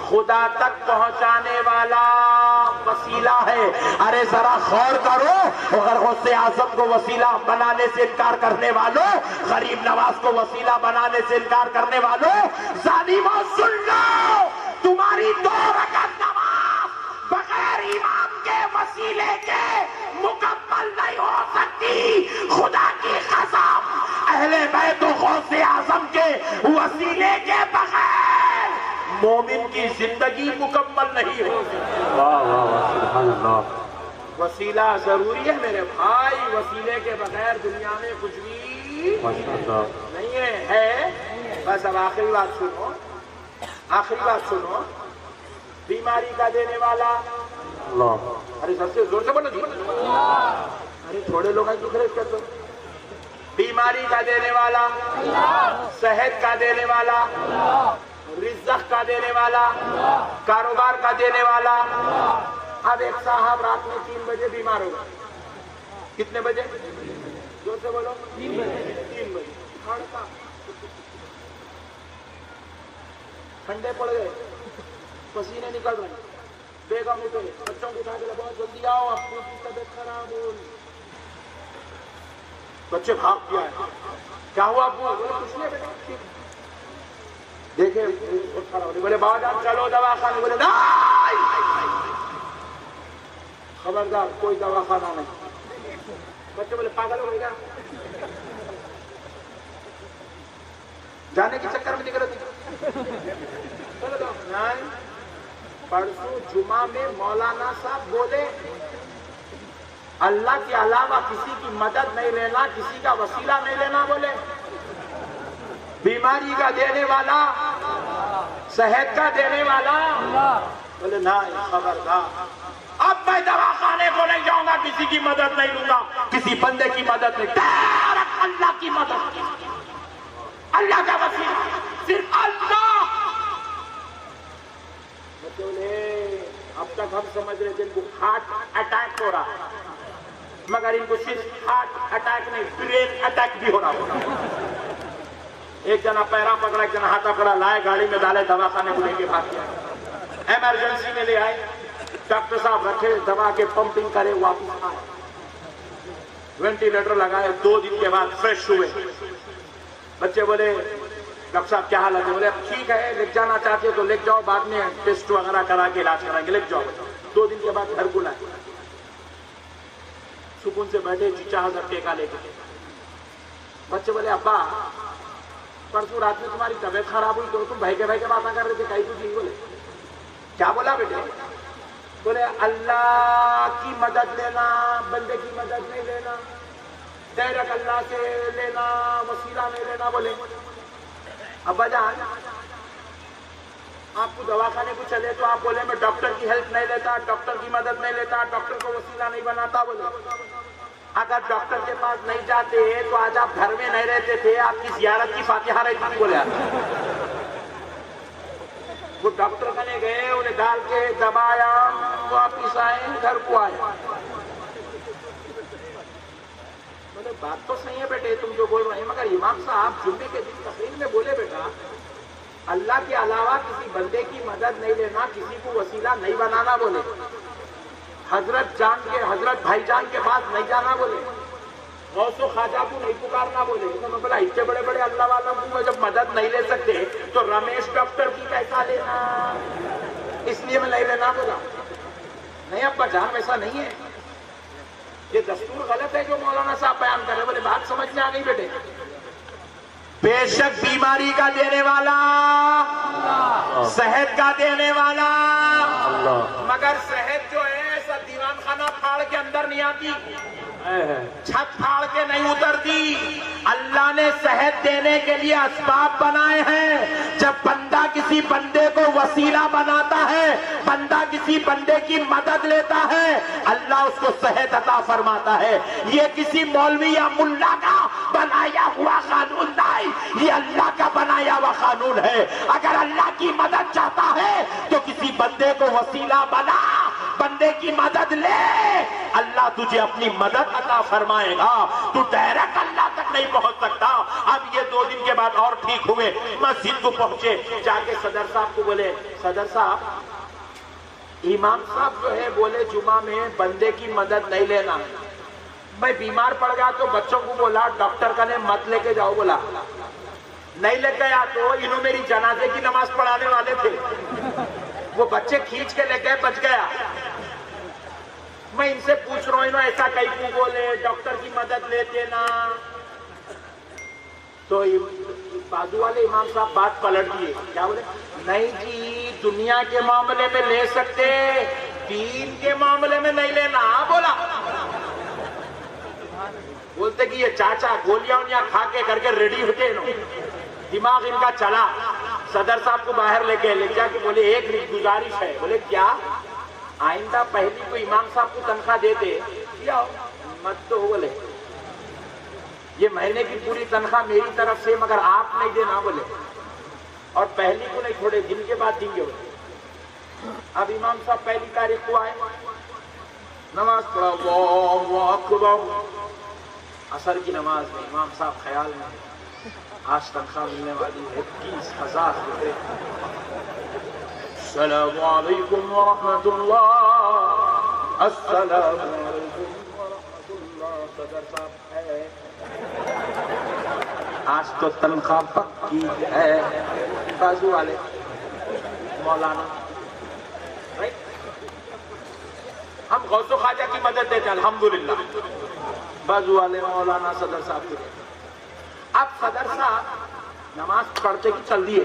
خدا تک پہنچانے والا وسیلہ ہے۔ ارے ذرا غور کرو، اگر غوث اعظم کو وسیلہ بنانے سے انکار کرنے والوں، غریب نواز کو وسیلہ بنانے سے انکار کرنے والوں، ظالموں سن لو، تمہاری 2 رکعت نماز بغیر امام کے وسیلے کے مکمل نہیں ہو سکتی۔ خدا کی قسم، اہل بیت و غوث اعظم کے وسیلے کے بغیر مومن کی زندگی مکمل نہیں ہو سکتی۔ واہ واہ واہ، سبحان اللہ۔ وسیلہ ضروری ہے میرے بھائی، وسیلے کے بغیر دنیا میں کچھ بھی نہیں ہے۔ بس اب آخری بات سنو، بیماری کا دینے والا اللہ، ارے سب سے زور سے بولو جی، ارے تھوڑے لوگ ہیں دوسرے کیا تو، بیماری کا دینے والا، صحت کا دینے والا، رزق کا دینے والا، کاروبار کا دینے والا۔ اب ایک صاحب رات میں 3 بجے بیمار ہو گئے، کتنے بجے؟ زور سے بولو، 3 بجے، ٹھنڈے پڑ گئے، پسینے نکل رہے ہیں، بیگم اٹھے، بچوں کو اٹھا کے بہت جلدی آؤ، ابو کی طبیعت خراب ہو رہی، بچے بھاگ گیا ہے، کیا ہوا ابو؟ بولے کچھ نہیں بیٹا، دیکھے بولے بابا جان چلو دوا خانے، بولے نہیں، خبردار کوئی دوا خانہ نہیں۔ بچے بولے پاگل ہو گئے کیا؟ جانے کے چکر میں نکل رہے تھے، پرسوں جمعہ میں مولانا صاحب بولے اللہ کے علاوہ کسی کی مدد نہیں لینا، کسی کا وسیلہ نہیں لینا، بولے بیماری کا دینے والا، صحت کا دینے والا، بولے نہیں، خبردار اب میں دواخانے کو نہیں جاؤں گا، کسی کی مدد نہیں لوں گا، کسی بندے کی مدد نہیں، ڈائریکٹ اللہ کی مدد، اللہ کا وسیلہ صرف اللہ۔ اب تک ہم سمجھ رہے تھے ان کو ہارٹ اٹیک ہو رہا ہے، مگر ان کو صرف ہارٹ اٹیک نہیں، برین اٹیک بھی ہو رہا ہے۔ ایک جنا پیرا پکڑا، ایک جنا ہاتھا پکڑا، لائے گاڑی میں ڈالے، دواخانے کو لے کے بھاگ گیا، ایمرجنسی میں لے آئے، ڈاکٹر صاحب رکھے، دوا کے پمپنگ کرے، واپس آئے، وینٹیلیٹر لگائے، 2 دن کے بعد فریش ہوئے۔ بچے بولے ڈاکٹر صاحب کیا حالت ہے؟ بولے اب ٹھیک ہے، لے جانا چاہتے ہو تو لے جاؤ، بعد میں ٹیسٹ وغیرہ کرا کے علاج کرائیں گے، لے جاؤ۔ 2 دن کے بعد گھر کو لائے، سکون سے بیٹھے، 4,000 ٹیکا لے کے۔ بچے بولے ابا پرسوں رات میں تمہاری طبیعت خراب ہوئی تو تم بھائی کے باتیں کر رہے تھے، کہیں کچھ نہیں؟ بولے کیا بولا بیٹے؟ بولے اللہ کی مدد لینا، بندے کی مدد نہیں لینا، ڈائریکٹ اللہ سے لینا، وسیلہ نہیں لینا۔ بولے ابا جان آپ کو دواخانے کو چلے تو آپ بولے میں ڈاکٹر کی ہیلپ نہیں لیتا، ڈاکٹر کی مدد نہیں لیتا، ڈاکٹر کو وسیلہ نہیں بناتا۔ بولے اگر ڈاکٹر کے پاس نہیں جاتے تو آج آپ گھر میں نہیں رہتے تھے، آپ کی زیارت کی فاتحہ رہتی تھی۔ بولے وہ ڈاکٹر کنے گئے، انہیں ڈال کے دبایا، واپس آئے، گھر کو آئے۔ بولے بات تو صحیح ہے بیٹے تم جو بول رہے ہیں، مگر امام صاحب جمعے کے دن تقریر میں بولے بیٹا اللہ کے علاوہ کسی بندے کی مدد نہیں لینا، کسی کو وسیلہ نہیں بنانا۔ بولے حضرت جان کے حضرت بھائی جان کے پاس نہیں جانا بولے، غوث و خواجہ کو نہیں پکارنا بولے. میں بولا اتنے بڑے بڑے اللہ والوں کو جب مدد نہیں لے سکتے تو رمیش ڈاکٹر کی کیسا لینا، اس لیے میں نہیں لینا بولا. نہیں ابا جان ویسا نہیں ہے، یہ دستور غلط ہے جو مولانا صاحب بیان کر رہے. بولے بات سمجھ میں آ گئی بیٹے. بے شک بیماری کا دینے والا، صحت کا دینے والا، مگر صحت جو ہے ایسا دیوان خانہ پھاڑ کے اندر نہیں آتی، چھت پھاڑ کے نہیں اترتی. اللہ نے صحت دینے کے لیے اسباب بنائے ہیں. جب بندہ کسی بندے کو وسیلہ بناتا ہے، بندہ کسی بندے کی مدد لیتا ہے، اللہ اس کو صحت عطا فرماتا ہے. یہ کسی مولوی یا ملا کا بنایا ہوا قانون نہیں، یہ اللہ کا بنایا ہوا قانون ہے. اگر اللہ کی مدد چاہتا ہے تو کسی بندے کو وسیلہ بنا، بندے کی مدد لے، اللہ تجھے اپنی مدد عطا فرمائے گا. تو ڈائریکٹ اللہ تک نہیں پہنچ سکتا. اب یہ 2 دن کے بعد اور ٹھیک ہوئے، مسجد کو پہنچے، جا کے صدر صاحب کو بولے صدر صاحب امام صاحب جو ہے بولے جمعہ میں بندے کی مدد نہیں لینا. میں بیمار پڑ گیا تو بچوں کو بولا ڈاکٹر کا نے مت لے کے جاؤ بولا. نہیں لے گیا تو انہوں میری جنازے کی نماز پڑھانے والے تھے، وہ بچے کھینچ کے لے گئے، بچ گیا. میں ان سے پوچھ رہا ہوں انہوں ایسا کئی کو بولے ڈاکٹر کی مدد لیتے نا. تو بازو والے امام صاحب بات پلٹ دیے، کیا بولے نہیں جی دنیا کے معاملے میں لے سکتے، دین کے معاملے میں نہیں لینا. بولا بولتے کہ یہ چاچا گولیاں کھا کے کر کے ریڈی ہوتے ہیں، دماغ ان کا چلا. صدر صاحب کو باہر لے کے جا کے بولے ایک گزارش ہے. بولے کیا؟ آئندہ پہلی کو امام صاحب کو تنخواہ دیتے یا مت تو بولے یہ مہینے کی پوری تنخواہ میری طرف سے مگر آپ نہیں دینا بولے، اور پہلی کو نہیں تھوڑے دن کے بعد دیں گے بولے. اب امام صاحب 1 تاریخ کو آئے، نماز پڑھا، اللہ اکبر. عصر کی نماز میں امام صاحب خیال میں آج تنخواہ ملنے والی 21,000 روپے. السلام علیکم ورحمۃ اللہ، السلام علیکم ورحمۃ اللہ. صدر صاحب ہے آج تو تنخواہ پکی ہے. بازو والے مولانا ہم غوث و خواجہ کی مدد دیتے ہیں الحمدللہ. بازو والے مولانا صدر صاحب کے. اب صدر صاحب نماز پڑھتے کی چل دیے،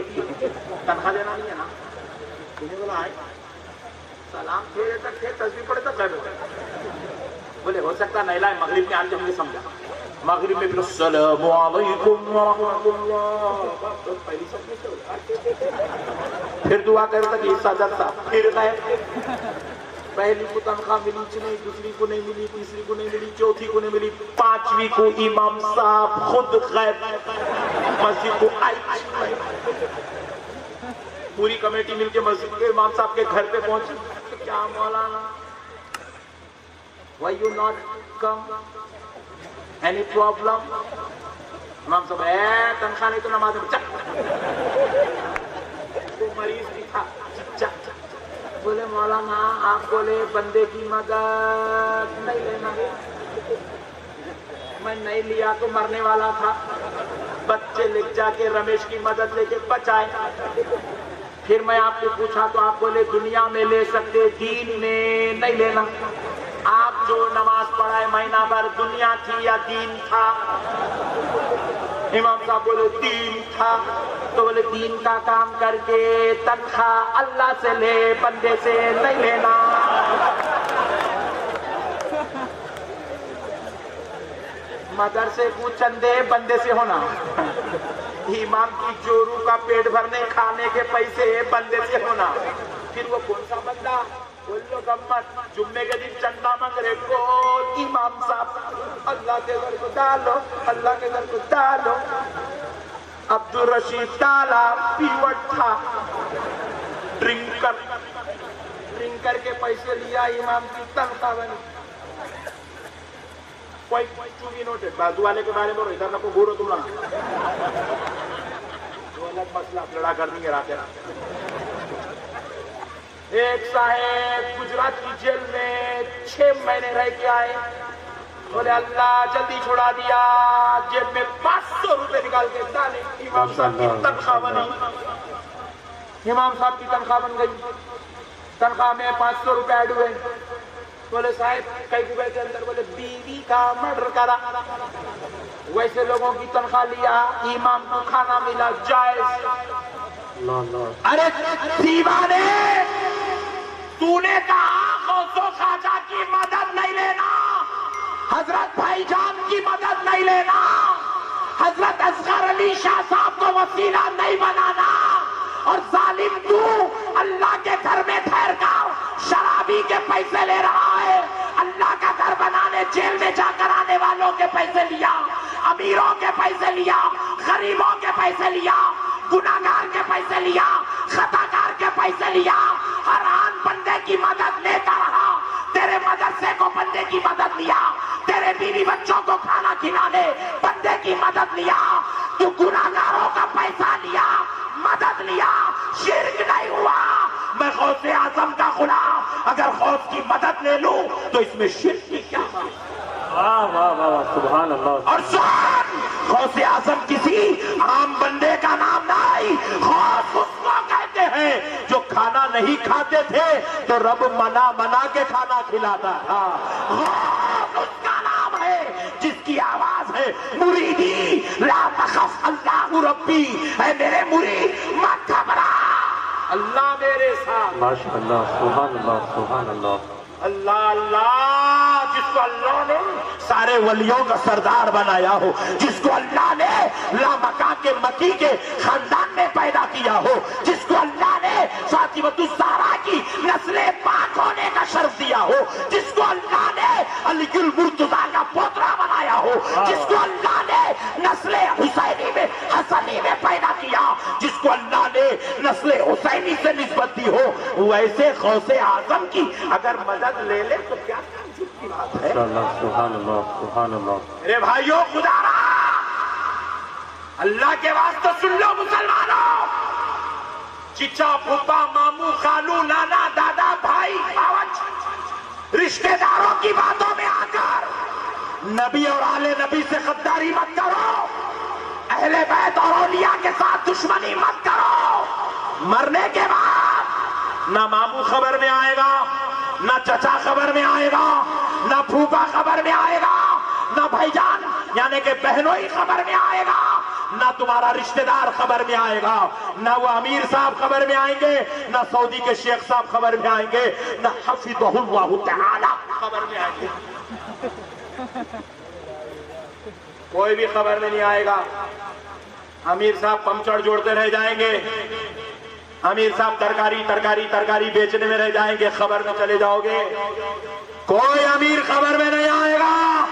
تنخواہ دینا نہیں ہے نا. انہیں بولا آئے سلام پھیرے تک تھے، تسبیح پڑھے تک غائب ہو گئے. بولے ہو سکتا نہیں لائے مغرب میں آج ہم نے سمجھا. مغرب میں پھر السلام علیکم ورحمۃ اللہ، پہلی سب میں سے پھر دعا کرتا کہ صدر صاحب پھر گئے. پہلی کو تنخواہ ملی نہیں، دوسری کو نہیں ملی، تیسری کو نہیں ملی، چوتھی کو نہیں ملی، 5ویں کو امام صاحب خود غائب مسجد کو آئی. پوری کمیٹی مل کے مسجد کے امام صاحب کے گھر پہ پہنچی. کیا مولانا why you not come, any problem? امام صاحب تنخواہ نہیں تو نماز میں تو مریض بھی تھا. بولے مولانا آپ بولے بندے کی مدد نہیں لینا. میں نہیں لیا تو مرنے والا تھا. بچے لے جا کے رمیش کی مدد لے کے بچائے. پھر میں آپ کو پوچھا تو آپ بولے دنیا میں لے سکتے، دین میں نہیں لینا. آپ جو نماز پڑھائے مہینہ بھر دنیا تھی یا دین تھا؟ امام صاحب بولے دین تھا. تو بولے دین کا کام کر کے تنخواہ اللہ سے لے، بندے سے نہیں لینا. مدرسے کو چندے بندے سے ہونا، امام کی چورو کا پیٹ بھرنے کھانے کے پیسے بندے سے ہونا. پھر وہ کون سا بندہ بول لو گمت جمعے کے دن چندہ مانگ رہے کون؟ امام صاحب. اللہ کے گھر کو ڈالو، اللہ کے گھر کو ڈالو. عبدالرشید تالا پیوٹ تھا، ڈرنکر کے پیسے لیا، امام کی تنخواہ بنی. کوئی چوری نوٹے بازو والے کے بارے میں ادھر نہ کو گھورو تم لوگ، وہ الگ مسئلہ لڑا کر دیں گے رات. ایک صاحب گجرات کی جیل میں 6 مہینے رہ کے آئے، بولے اللہ جلدی چھوڑا دیا، جیب میں 500 روپے نکال کے ڈالے، امام صاحب کی تنخواہ بنی، امام صاحب کی تنخواہ بن گئی، تنخواہ میں 500 روپے ایڈ ہوئے، بولے صاحب کئی روپے کے اندر، بولے بیوی کا مرڈر کرا، ویسے لوگوں کی تنخواہ لیا، امام کو کھانا ملا جائز۔ ارے دیوانے، تو نے کہا غوث و خواجہ کی مدد نہیں لینا، حضرت بھائی جان کی مدد نہیں لینا، حضرت اصغر علی شاہ صاحب کو وسیلہ نہیں بنانا، اور ظالم تو اللہ کے گھر میں ٹھہر کر شرابی کے پیسے لے رہا ہے، اللہ کا گھر بنانے جیل میں جا کر آنے والوں کے پیسے لیا، امیروں کے پیسے لیا، غریبوں کے پیسے لیا، گناہگار کے پیسے لیا، خطاکار کے پیسے لیا، ہر آن بندے کی مدد لیتا رہا، تیرے مدرسے کو بندے کی مدد لیا، تیرے بیوی بچوں کو کھانا کھلانے بندے کی مدد لیا، تو گناہگاروں کا پیسہ لیا، مدد لیا، شرک نہیں ہوا۔ میں غوث اعظم کا غلام اگر غوث کی مدد لے لوں تو اس میں شرک کی کیا بات؟ واہ واہ واہ، سبحان اللہ۔ اور سن، غوث اعظم کسی عام بندے کا نام نہیں، غوث اس کو کہتے ہیں جو کھانا نہیں کھاتے تھے تو رب منا کے کھانا کھلاتا تھا، غوث اس کا نام ہے جس کی آواز ہے مریدی لا تخف اللہ ربی، اے میرے مرید مت گھبرا، اللہ میرے ساتھ۔ ماشاء اللہ، سبحان اللہ، سبحان اللہ۔ اللہ اللہ، جس کو اللہ نے سارے ولیوں کا سردار بنایا ہو، جس کو اللہ نے لامکا کے مکی کے خاندان میں پیدا کیا ہو، جس کو اللہ نے فاطمۃ الزہرا کی نسل پاک ہونے کا شرف دیا ہو، جس کو اللہ نے علی المرتضیٰ کا پوترا بنایا ہو، جس کو اللہ نے نسل حسینی میں حسنی میں پیدا کیا، جس کو اللہ نے نسل حسینی سے نسبت دی ہو، ویسے غوث اعظم کی اگر مدد لے لے تو کیا تعجب کی بات ہے؟ سبحان اللہ، سبحان اللہ۔ میرے بھائیوں، خدا رہا، اللہ کے واسطے سن لو مسلمانوں، چچا پھوپا ماموں خالو نانا دادا بھائی باوچ رشتہ داروں کی باتوں میں آ کر نبی اور آل نبی سے غداری مت کرو، اہل بیت اور اولیاء کے ساتھ دشمنی مت کرو۔ مرنے کے بعد نہ ماموں خبر میں آئے گا، نہ چچا خبر میں آئے گا، نہ پھوپا خبر میں آئے گا، نہ بھائی جان یعنی کہ بہنوئی خبر میں آئے گا، نہ تمہارا رشتہ دار خبر میں آئے گا، نہ وہ امیر صاحب خبر میں آئیں گے، نہ سعودی کے شیخ صاحب خبر میں آئیں گے، نہ حفظہ اللہ تعالی خبر میں آئیں گے، کوئی بھی خبر میں نہیں آئے گا۔ امیر صاحب پمچر جوڑتے رہ جائیں گے، امیر صاحب ترکاری بیچنے میں رہ جائیں گے، خبر میں چلے جاؤ گے، کوئی امیر خبر میں نہیں آئے گا،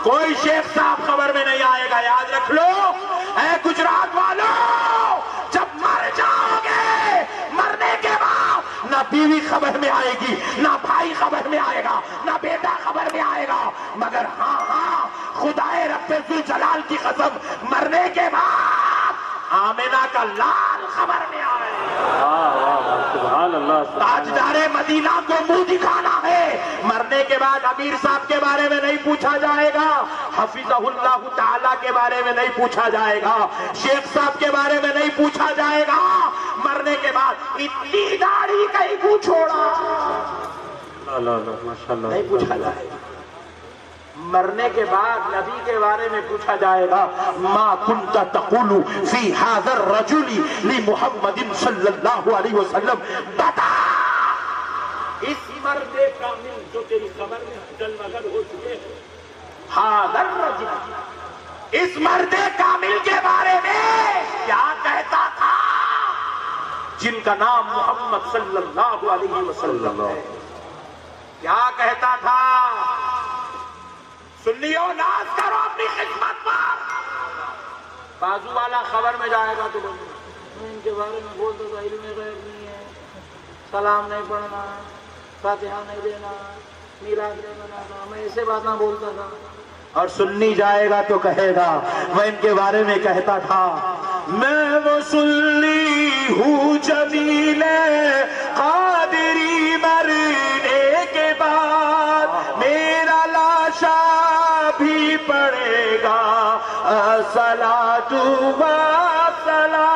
کوئی شیخ صاحب خبر میں نہیں آئے گا۔ یاد رکھ لو اے گجرات والوں، جب مر جاؤ گے، مرنے کے بعد نہ بیوی خبر میں آئے گی، نہ بھائی خبر میں آئے گا، نہ بیٹا خبر میں آئے گا، مگر ہاں خدائے رب ذوالجلال کی قسم، مرنے کے بعد آمنہ کا لال خبر میں آئے گا۔ سبحان اللہ۔ تاجدار مدینہ کو منہ دکھانا ہے، مرنے کے بعد امیر صاحب کے بارے میں نہیں پوچھا جائے گا، حفظہ اللہ تعالیٰ کے بارے میں نہیں پوچھا جائے گا، شیخ صاحب کے بارے میں نہیں پوچھا جائے گا، مرنے کے بعد اتنی داڑھی کہیں کو چھوڑا نہیں پوچھا جائے گا۔ مرنے کے بعد نبی کے بارے میں پوچھا جائے گا، ما کنت تقول فی ھذا الرجل لمحمد صلی اللہ علیہ وسلم، بتا اس مرد کامل جو تیری قبر میں جلوگر ہو چکے ہیں، ھذا الرجل، اس مرد کامل کے بارے میں کیا کہتا تھا جن کا نام محمد صلی اللہ علیہ وسلم ہے، کیا کہتا تھا؟ سنیو، ناز کرو اپنی خدمت پر۔ بازو والا خبر میں جائے گا تو میں ان کے بارے میں بولتا تھا علم غیب نہیں ہے، سلام نہیں پڑھنا، فاتحہ نہیں دینا، میلاد نہیں منانا، میں ایسے باتیں بولتا تھا۔ اور سننی جائے گا تو کہے گا میں ان کے بارے میں کہتا تھا، میں وہ سنی ہوں جمیل قادری مرنے کے بعد میرا لاشا بھی پڑے گا الصلاۃ والسلام.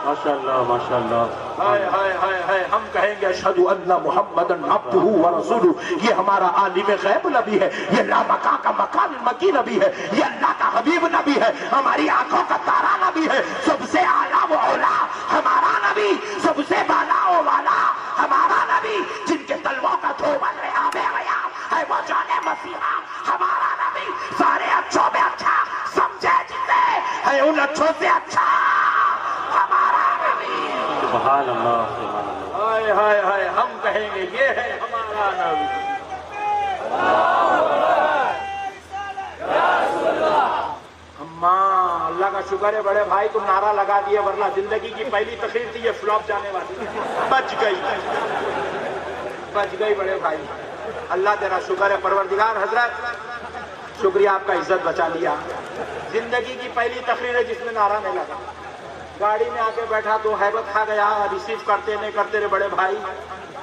ماشاءاللہ ماشاءاللہ. ہائے ہائے ہائے ہائے. ہم کہیں گے اشہد ان محمدًا عبدہ ورسولہ. یہ ہمارا عالم غیب نبی ہے, یہ لامکان کا مکان مکی نبی ہے, یہ اللہ کا حبیب نبی ہے, ہماری آنکھوں کا تارا نبی ہے, سب سے اعلیٰ و اولا ہمارا نبی, سب سے بالا و والا ہمارا نبی, جن کے تلووں کا دھوبل ریحان غیا ہے وہ جان مسیحا ہمارا نبی, سارے اچھوں میں اچھا سمجھے جسے ہے ان اچھوں سے اچھا ہمارا نبی. سبحان اللہ سبحان اللہ. ہائے ہائے ہائے. ہم کہیں گے یہ ہے ہمارا نبی. اماں اللہ کا شکر ہے بڑے بھائی تم نعرہ لگا دیے, ورنہ زندگی کی پہلی تقریر تھی یہ فلاپ جانے والی, بچ گئی بڑے بھائی. اللہ تیرا شکر ہے پروردگار حضرت, شکریہ آپ کا, عزت بچا لیا. زندگی کی پہلی تقریر ہے جس میں نعرہ نہیں لگا. گاڑی میں آ کے بیٹھا تو حیبت کھا گیا, ریسیو کرتے نہیں کرتے رہے بڑے بھائی.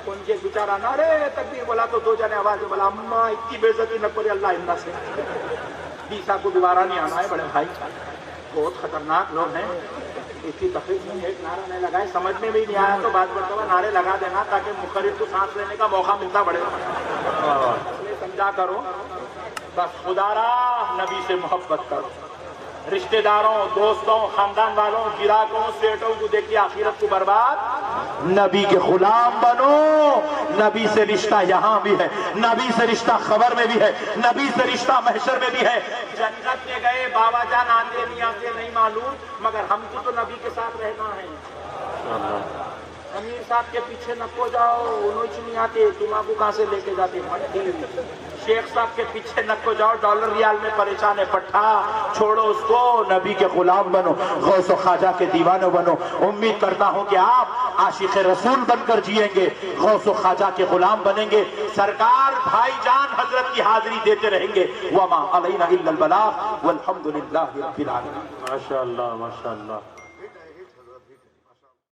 ان کے بیچارہ نعرے تکبیر بولا تو دو جنے آواز میں بولا اماں اتنی بے عزتی نہ کرے اللہ اندہ سے, بیسا کو دوبارہ نہیں آنا ہے بڑے بھائی. بہت خطرناک لوگ ہیں. اتنی تقریر میں ایک نعرہ نہیں لگائے, سمجھ میں بھی نہیں آیا تو بات مرتبہ نعرے لگا دینا تاکہ مقرر کو سانس لینے کا موقع ملتا بڑے بھائی. سمجھا کرو بس, خدا را نبی سے محبت کرو, رشتہ داروں دوستوں خاندان والوں گراہکوں سیٹوں کو دیکھیے آخرت کو برباد. نبی کے غلام بنو. نبی سے رشتہ یہاں بھی ہے, نبی سے رشتہ خبر میں بھی ہے, نبی سے رشتہ محشر میں بھی ہے. جنت میں گئے بابا جان آتے نہیں آتے نہیں معلوم, مگر ہم کو تو نبی کے ساتھ رہنا ہے. امیر صاحب کے پیچھے نہ کو جاؤ, انہوں نہیں آتے تم آپ کو کہاں سے لے کے جاتے. شیخ صاحب کے پیچھے نہ کو جاؤ, ڈالر ریال میں پریشان ہے پٹھا, چھوڑو اس کو. نبی کے غلام بنو, غوث و خواجہ کے دیوانے بنو. امید کرتا ہوں کہ آپ عاشق رسول بن کر جئیں گے, غوث و خواجہ کے غلام بنیں گے, سرکار بھائی جان حضرت کی حاضری دیتے رہیں گے. وما علینا الا البلاغ والحمد للہ رب العالمین. ماشاءاللہ ماشاءاللہ.